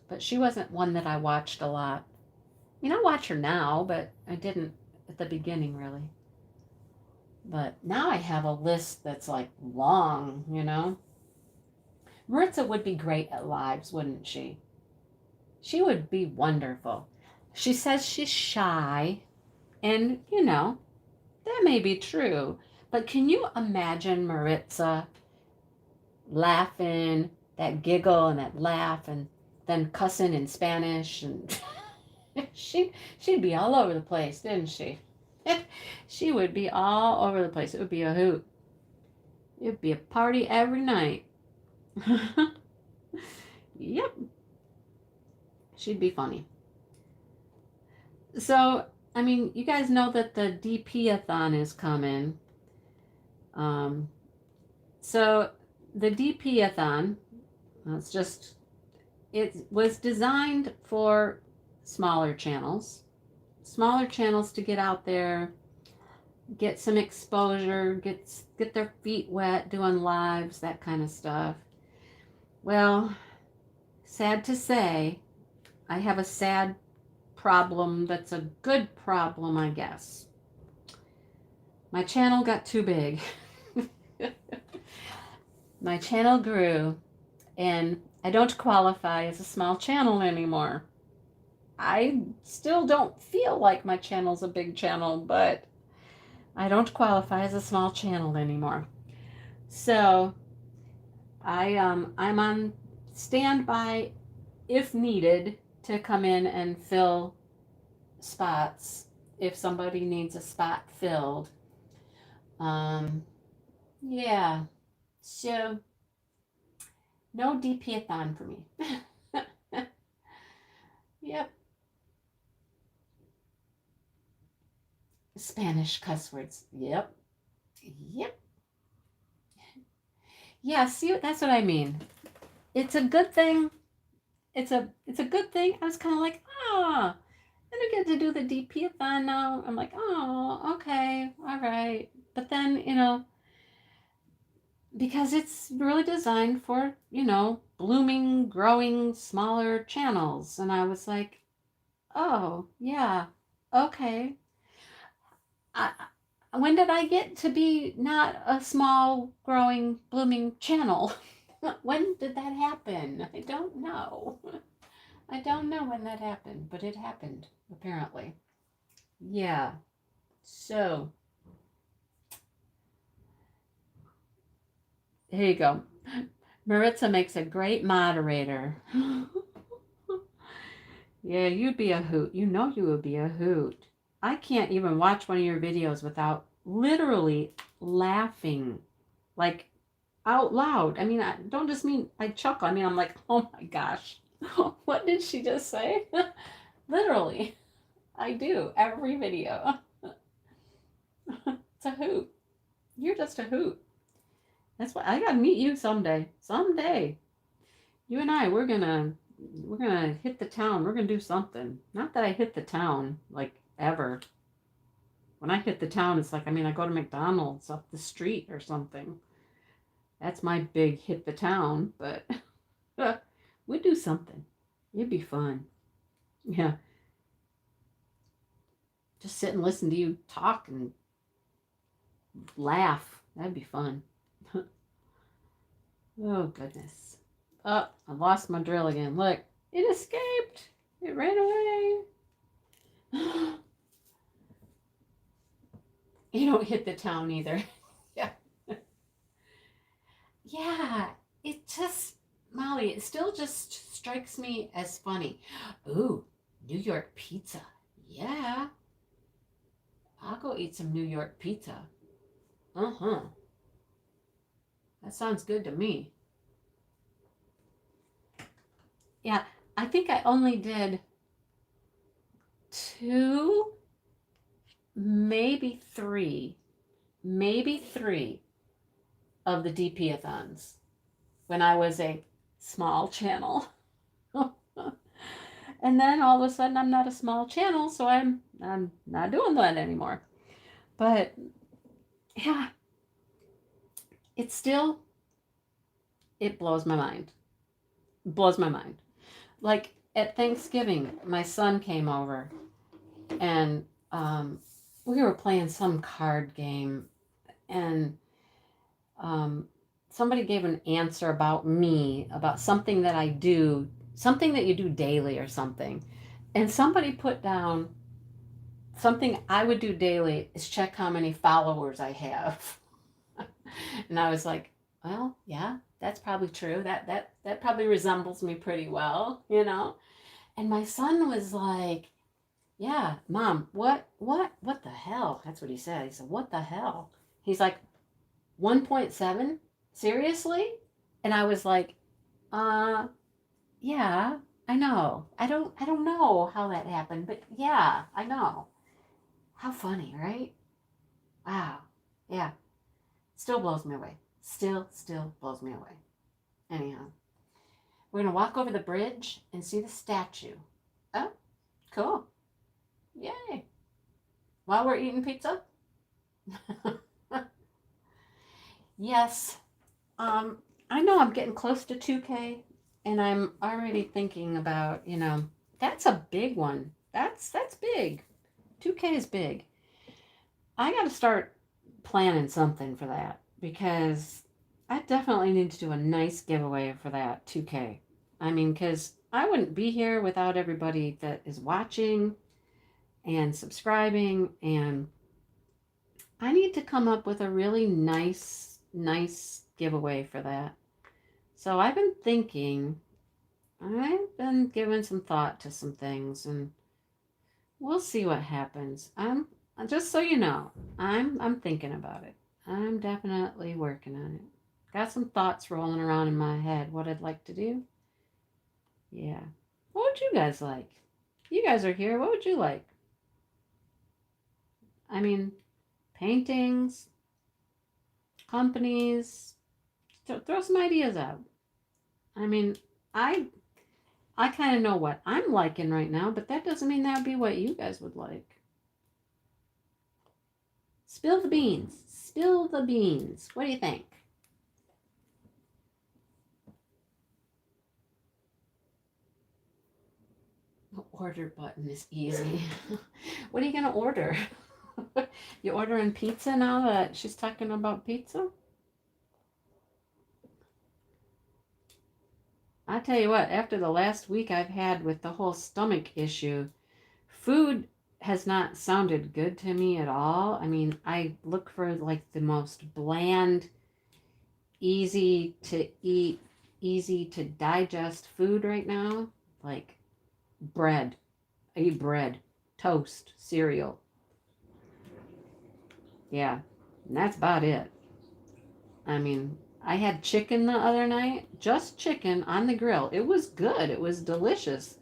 But she wasn't one that I watched a lot. I mean, I watch her now, but I didn't at the beginning really. But now I have a list that's like long, you know. Maritza would be great at lives, wouldn't she? She would be wonderful. She says she's shy. And, you know, that may be true. But can you imagine Maritza laughing, that giggle and that laugh, and then cussing in Spanish? And she'd be all over the place, didn't she? She would be all over the place. It would be a hoot. It would be a party every night. Yep. She'd be funny. So, I mean, you guys know that the DP-a-thon is coming. So the DP-a-thon, it was designed for smaller channels to get out there, get some exposure, get their feet wet doing lives, that kind of stuff. Well, sad to say, I have a sad problem that's a good problem, I guess. My channel got too big. My channel grew, and I don't qualify as a small channel anymore. I still don't feel like my channel's a big channel, but I don't qualify as a small channel anymore. So I'm on standby if needed to come in and fill spots if somebody needs a spot filled. Yeah, so no DP-a-thon for me. Yep. Spanish cuss words. Yep. Yeah, see, that's what I mean. It's a good thing. It's a good thing. I was kind of like, I don't get to do the DP-a-thon now. I'm like, oh, okay, all right. But then, because it's really designed for, blooming, growing, smaller channels. And I was like, oh, yeah, okay. When did I get to be not a small, growing, blooming channel? When did that happen? I don't know. I don't know when that happened, but it happened, apparently. Yeah. So, here you go. Maritza makes a great moderator. Yeah, you'd be a hoot. You know you would be a hoot. I can't even watch one of your videos without literally laughing, like out loud. I mean, I don't just mean I chuckle. I mean, I'm like, oh my gosh, what did she just say? Literally, I do every video. It's a hoot. You're just a hoot. That's why I gotta meet you someday. Someday, you and I, we're gonna hit the town. We're gonna do something. Not that I hit the town like ever. When I hit the town, it's like, I mean, I go to McDonald's up the street or something. That's my big hit the town, but we'd do something. It'd be fun. Yeah. Just sit and listen to you talk and laugh. That'd be fun. Oh, goodness. Oh, I lost my drill again. Look, it escaped. It ran away. You don't hit the town either. Yeah. Yeah, it just, Molly, it still just strikes me as funny. Ooh, New York pizza. Yeah. I'll go eat some New York pizza. Uh-huh. That sounds good to me. Yeah, I think I only did 2, maybe 3 of the DP-a-thons when I was a small channel. And then all of a sudden I'm not a small channel, so I'm not doing that anymore. But yeah, it blows my mind. It blows my mind. Like at Thanksgiving, my son came over and we were playing some card game, and somebody gave an answer about me, about something that I do, something that you do daily or something. And somebody put down something I would do daily is check how many followers I have. And I was like, well, yeah, that's probably true. That probably resembles me pretty well, you know? And my son was like, yeah, Mom, what the hell? That's what he said. He said, what the hell? He's like, 1.7? Seriously? And I was like, yeah, I know. I don't know how that happened, but yeah, I know. How funny, right? Wow. Yeah. Still blows me away. Still blows me away. Anyhow, we're gonna walk over the bridge and see the statue. Oh, cool. Yay. While we're eating pizza? Yes. I know I'm getting close to 2K, and I'm already thinking about, that's a big one. That's big. 2K is big. I got to start planning something for that because I definitely need to do a nice giveaway for that 2K. I mean, because I wouldn't be here without everybody that is watching and subscribing, and I need to come up with a really nice giveaway for that. So I've been giving some thought to some things, and we'll see what happens. I'm just so you know, I'm thinking about it. I'm definitely working on it. Got some thoughts rolling around in my head what I'd like to do. Yeah. What would you guys like? You guys are here. What would you like? I mean, paintings, companies. Throw some ideas out. I mean, I kind of know what I'm liking right now, but that doesn't mean that would be what you guys would like. Spill the beans. Spill the beans. What do you think? The order button is easy. What are you going to order? You ordering pizza now that she's talking about pizza? I tell you what, after the last week I've had with the whole stomach issue, food has not sounded good to me at all. I mean, I look for like the most bland, easy to eat, easy to digest food right now. Like bread. I eat bread, toast, cereal. Yeah, and that's about it. I mean, I had chicken the other night, just chicken on the grill. It was good. It was delicious.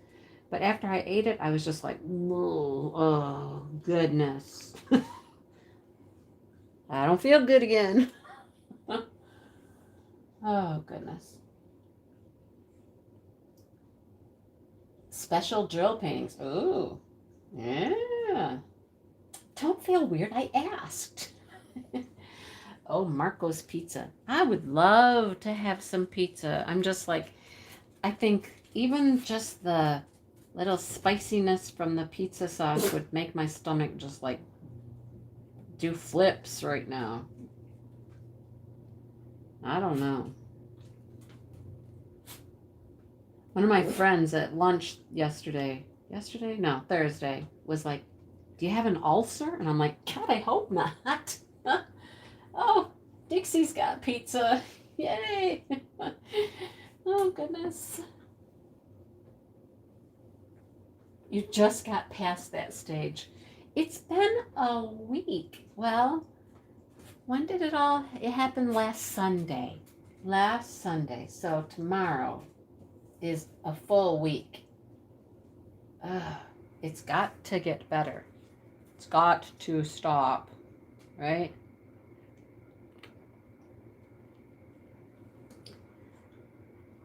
But after I ate it, I was just like, oh, goodness. I don't feel good again. Oh, goodness. Special drill paintings. Ooh, yeah. Don't feel weird. I asked. Oh, Marco's Pizza. I would love to have some pizza. I'm just like, I think even just the little spiciness from the pizza sauce would make my stomach just like do flips right now. I don't know. One of my friends at lunch Thursday, was like, do you have an ulcer? And I'm like, God, I hope not. Oh, Dixie's got pizza. Yay. Oh, goodness. You just got past that stage. It's been a week. Well, when did it happened last Sunday. Last Sunday. So tomorrow is a full week. It's got to get better. It's got to stop, right?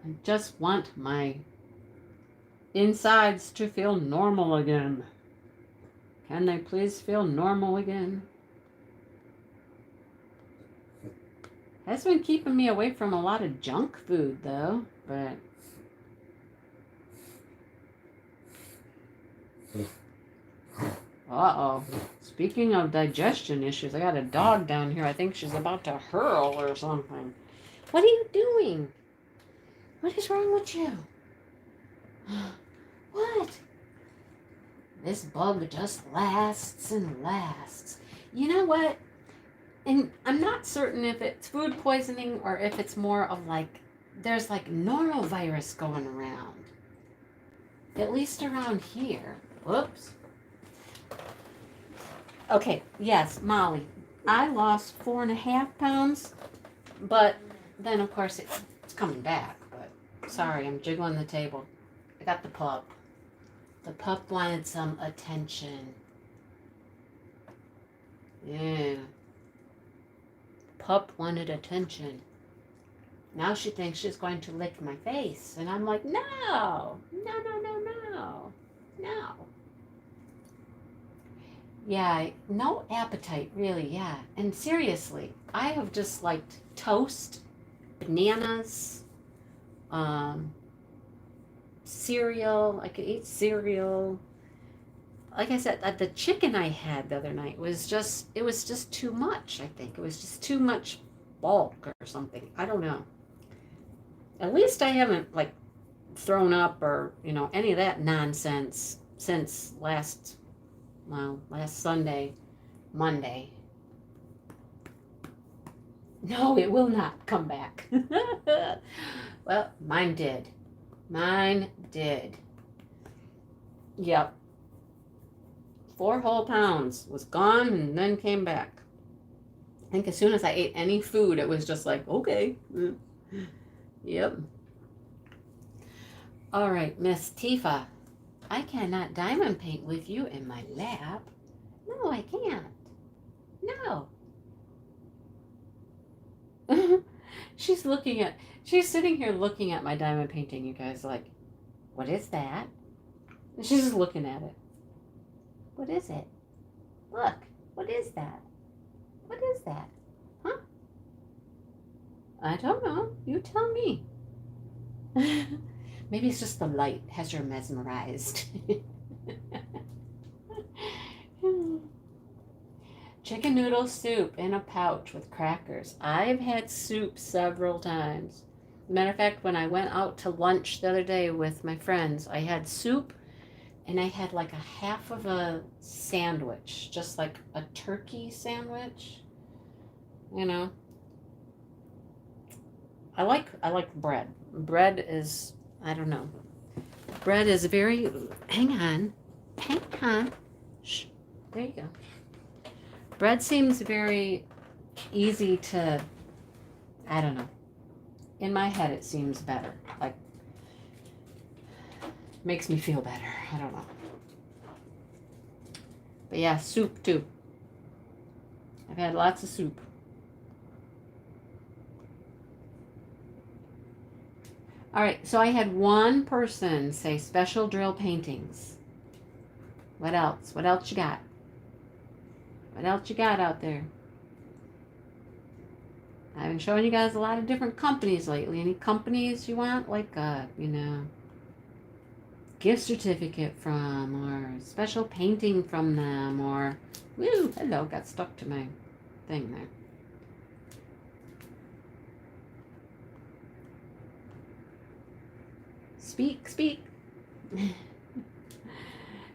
I just want my insides to feel normal again. Can they please feel normal again? That's been keeping me away from a lot of junk food, though, but... Uh-oh. Speaking of digestion issues, I got a dog down here. I think she's about to hurl or something. What are you doing? What is wrong with you? What? This bug just lasts and lasts. You know what? And I'm not certain if it's food poisoning or if it's more of like, there's like norovirus going around. At least around here. Whoops. Okay, yes, Molly. I lost 4.5 pounds, but then of course it's coming back. But sorry, I'm jiggling the table. I got the pup. The pup wanted some attention. Yeah. Pup wanted attention. Now she thinks she's going to lick my face. And I'm like, no. No. Yeah, no appetite, really, yeah. And seriously, I have just liked toast, bananas, cereal. I could eat cereal. Like I said, the chicken I had the other night was just too much, I think. It was just too much bulk or something. I don't know. At least I haven't, like, thrown up or, any of that nonsense since last Sunday, Monday. No, it will not come back. Well, mine did. Yep. 4 whole pounds was gone and then came back. I think as soon as I ate any food, it was just like, okay. Yep. All right, Miss Tifa. I cannot diamond paint with you in my lap. No, I can't. No. She's sitting here looking at my diamond painting, you guys, like, what is that? And she's just looking at it. What is it? Look, what is that? What is that? Huh? I don't know. You tell me. Maybe it's just the light has her mesmerized. Chicken noodle soup in a pouch with crackers. I've had soup several times. Matter of fact, when I went out to lunch the other day with my friends, I had soup and I had like a half of a sandwich, just like a turkey sandwich. I like bread. Bread is, I don't know. Bread is very, hang on. Shh, there you go. Bread seems very easy to, I don't know. In my head, it seems better. Like, makes me feel better. I don't know. But yeah, soup too. I've had lots of soup. All right, so I had one person say special drill paintings. What else? What else you got? What else you got out there? I've been showing you guys a lot of different companies lately. Any companies you want? Like, gift certificate from, or special painting from them, or, woo, hello, got stuck to my thing there. Speak.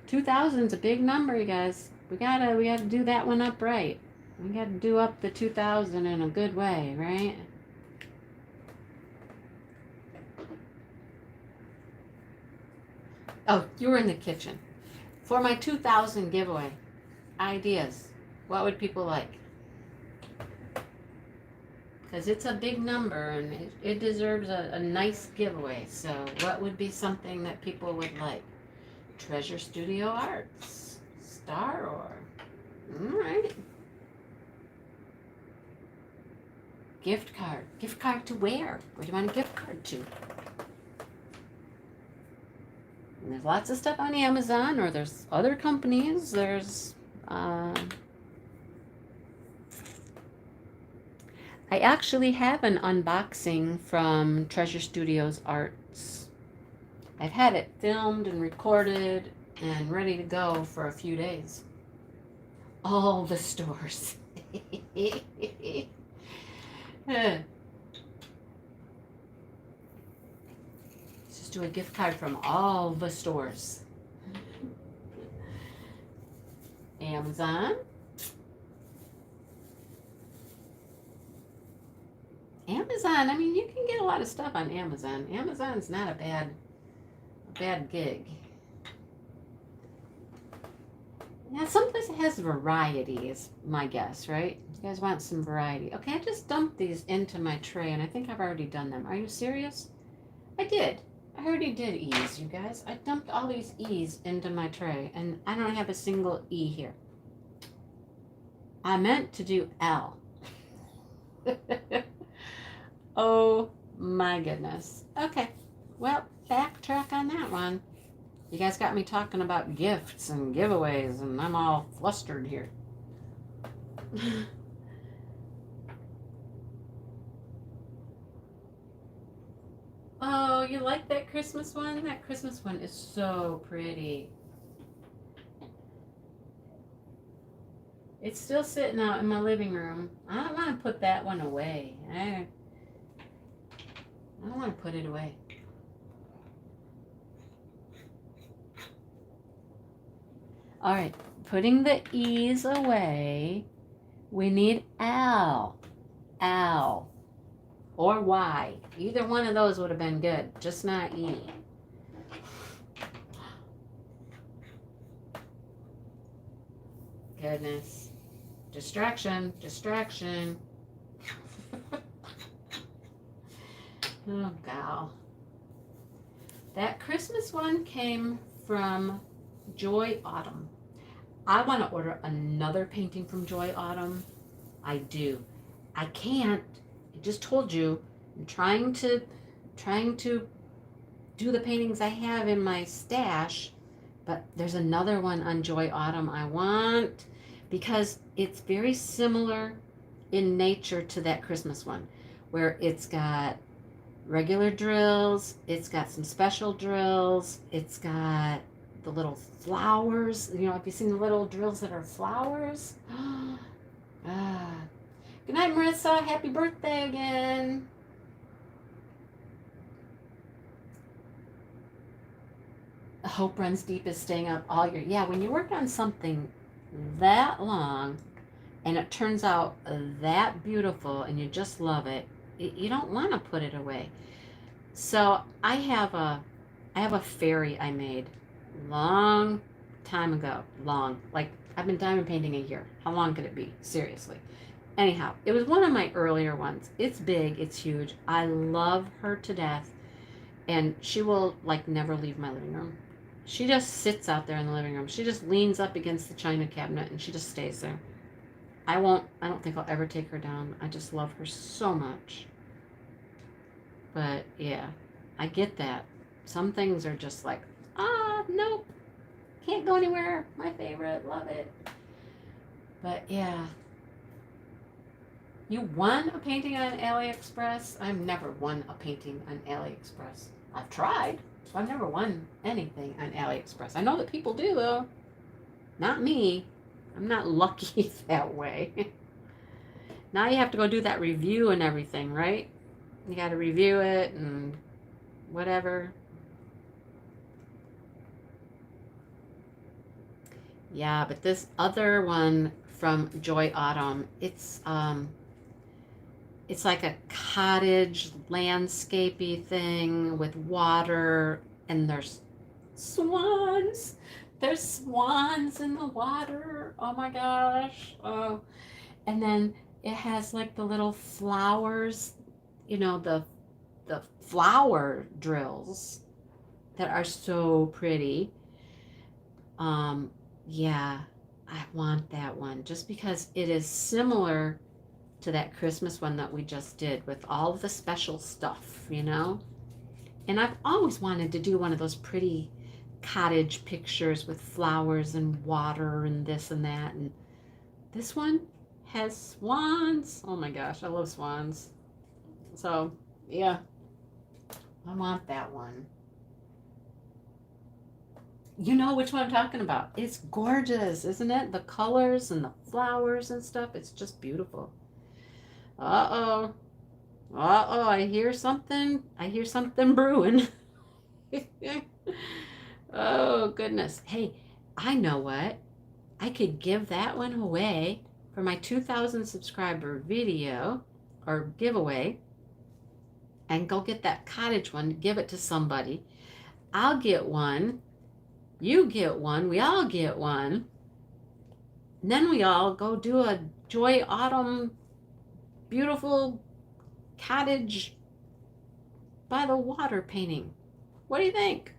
2000's a big number, you guys. We gotta do that one up right. We gotta do up the 2000 in a good way, right? Oh, you were in the kitchen. For my 2000 giveaway, ideas. What would people like? Because it's a big number and it deserves a nice giveaway. So what would be something that people would like? Treasure Studio Arts. Star Or. All right. Gift card. Gift card to where? Where do you want a gift card to? And there's lots of stuff on Amazon, or there's other companies. There's I actually have an unboxing from Treasure Studios Arts. I've had it filmed and recorded and ready to go for a few days. All the stores. Let's just do a gift card from all the stores. Amazon. Amazon, I mean, you can get a lot of stuff on Amazon. Amazon's not a bad gig. Now, someplace that has variety is my guess, right? You guys want some variety. Okay, I just dumped these into my tray, and I think I've already done them. Are you serious? I did. I already did E's, you guys. I dumped all these E's into my tray, and I don't have a single E here. I meant to do L. Oh my goodness. Okay, well, backtrack on that one. You guys got me talking about gifts and giveaways, and I'm all flustered here. Oh, you like that Christmas one? That Christmas one is so pretty. It's still sitting out in my living room. I don't want to put that one away. I don't want to put it away. All right, putting the E's away, we need L. L. Or Y. Either one of those would have been good, just not E. Goodness. Distraction, distraction. Oh, gal. That Christmas one came from Joy Autumn. I want to order another painting from Joy Autumn. I do. I can't. I just told you. I'm trying to do the paintings I have in my stash, but there's another one on Joy Autumn I want because it's very similar in nature to that Christmas one, where it's got regular drills, it's got some special drills, it's got the little flowers. You know, have you seen the little drills that are flowers? Ah. Good night, Marissa. Happy birthday again. Hope runs deep is staying up all year. Yeah, when you work on something that long and it turns out that beautiful and you just love it, you don't want to put it away. So I have a fairy I made long time ago. Long, like I've been diamond painting a year. How long could it be? Seriously. Anyhow, it was one of my earlier ones. It's big, it's huge. I love her to death, and she will like never leave my living room. She just sits out there in the living room. She just leans up against the china cabinet and she just stays there. I don't think I'll ever take her down. I just love her so much. But yeah, I get that. Some things are just like, nope, can't go anywhere. My favorite, love it. But yeah. You won a painting on AliExpress? I've never won a painting on AliExpress. I've tried. So I've never won anything on AliExpress. I know that people do, though. Not me. I'm not lucky that way. Now you have to go do that review and everything, right? You got to review it and whatever. Yeah, but this other one from Joy Autumn, it's like a cottage landscapey thing with water, and there's swans. There's swans in the water. Oh my gosh. Oh. And then it has like the little flowers, you know, the flower drills that are so pretty. Yeah, I want that one just because it is similar to that Christmas one that we just did with all of the special stuff, you know? And I've always wanted to do one of those pretty cottage pictures with flowers and water and this and that. And this one has swans. Oh my gosh, I love swans. So, yeah, I want that one. You know which one I'm talking about. It's gorgeous, isn't it? The colors and the flowers and stuff. It's just beautiful. Uh-oh. Uh-oh, I hear something. I hear something brewing. Oh, goodness. Hey, I know what. I could give that one away for my 2,000 subscriber video or giveaway, and go get that cottage one, give it to somebody. I'll get one, you get one, we all get one. And then we all go do a Joy Autumn beautiful cottage by the water painting. What do you think?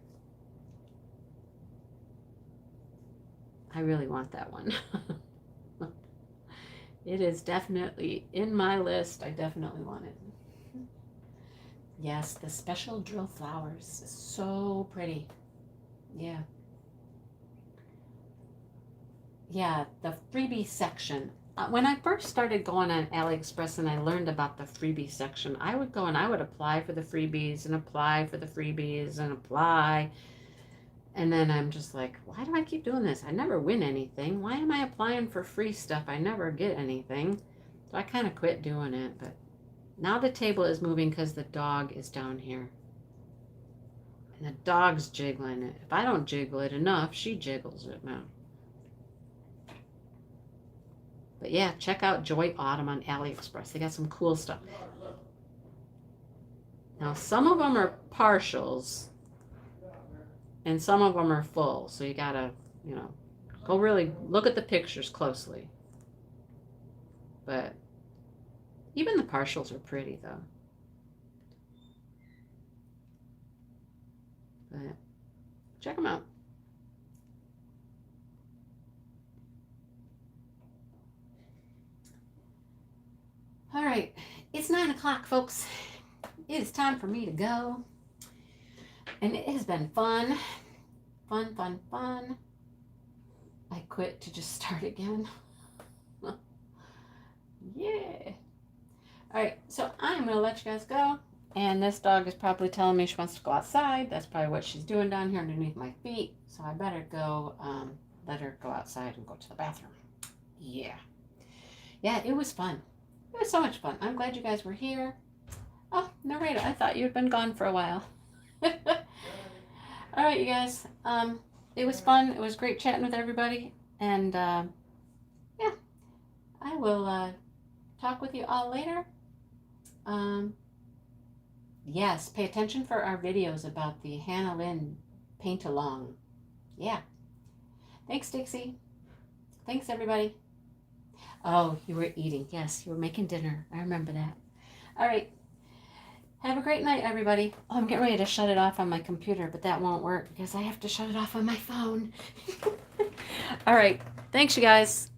I really want that one. It is definitely in my list. I definitely want it. Yes, the special drill flowers is so pretty. Yeah. Yeah, the freebie section. When I first started going on AliExpress and I learned about the freebie section, I would go and I would apply for the freebies and apply for the freebies and apply. And then I'm just like, why do I keep doing this? I never win anything. Why am I applying for free stuff? I never get anything. So I kind of quit doing it. But now the table is moving because the dog is down here. And the dog's jiggling it. If I don't jiggle it enough, she jiggles it now. But yeah, check out Joy Autumn on AliExpress. They got some cool stuff. Now, some of them are partials, and some of them are full. So you gotta, go really look at the pictures closely. But even the partials are pretty, though. But check them out. All right, it's 9 o'clock, folks. It is time for me to go. And it has been fun. Fun, fun, fun. I quit to just start again. Yeah. All right, so I'm going to let you guys go. And this dog is probably telling me she wants to go outside. That's probably what she's doing down here underneath my feet. So I better go let her go outside and go to the bathroom. Yeah. Yeah, it was fun. It was so much fun. I'm glad you guys were here. Oh, narrator, I thought you'd been gone for a while. All right, you guys. It was fun. It was great chatting with everybody. And yeah, I will talk with you all later. Yes, pay attention for our videos about the Hannah Lynn paint along. Yeah. Thanks, Dixie. Thanks, everybody. Oh, you were eating. Yes, you were making dinner. I remember that. All right. Have a great night, everybody. Oh, I'm getting ready to shut it off on my computer, but that won't work because I have to shut it off on my phone. All right. Thanks, you guys.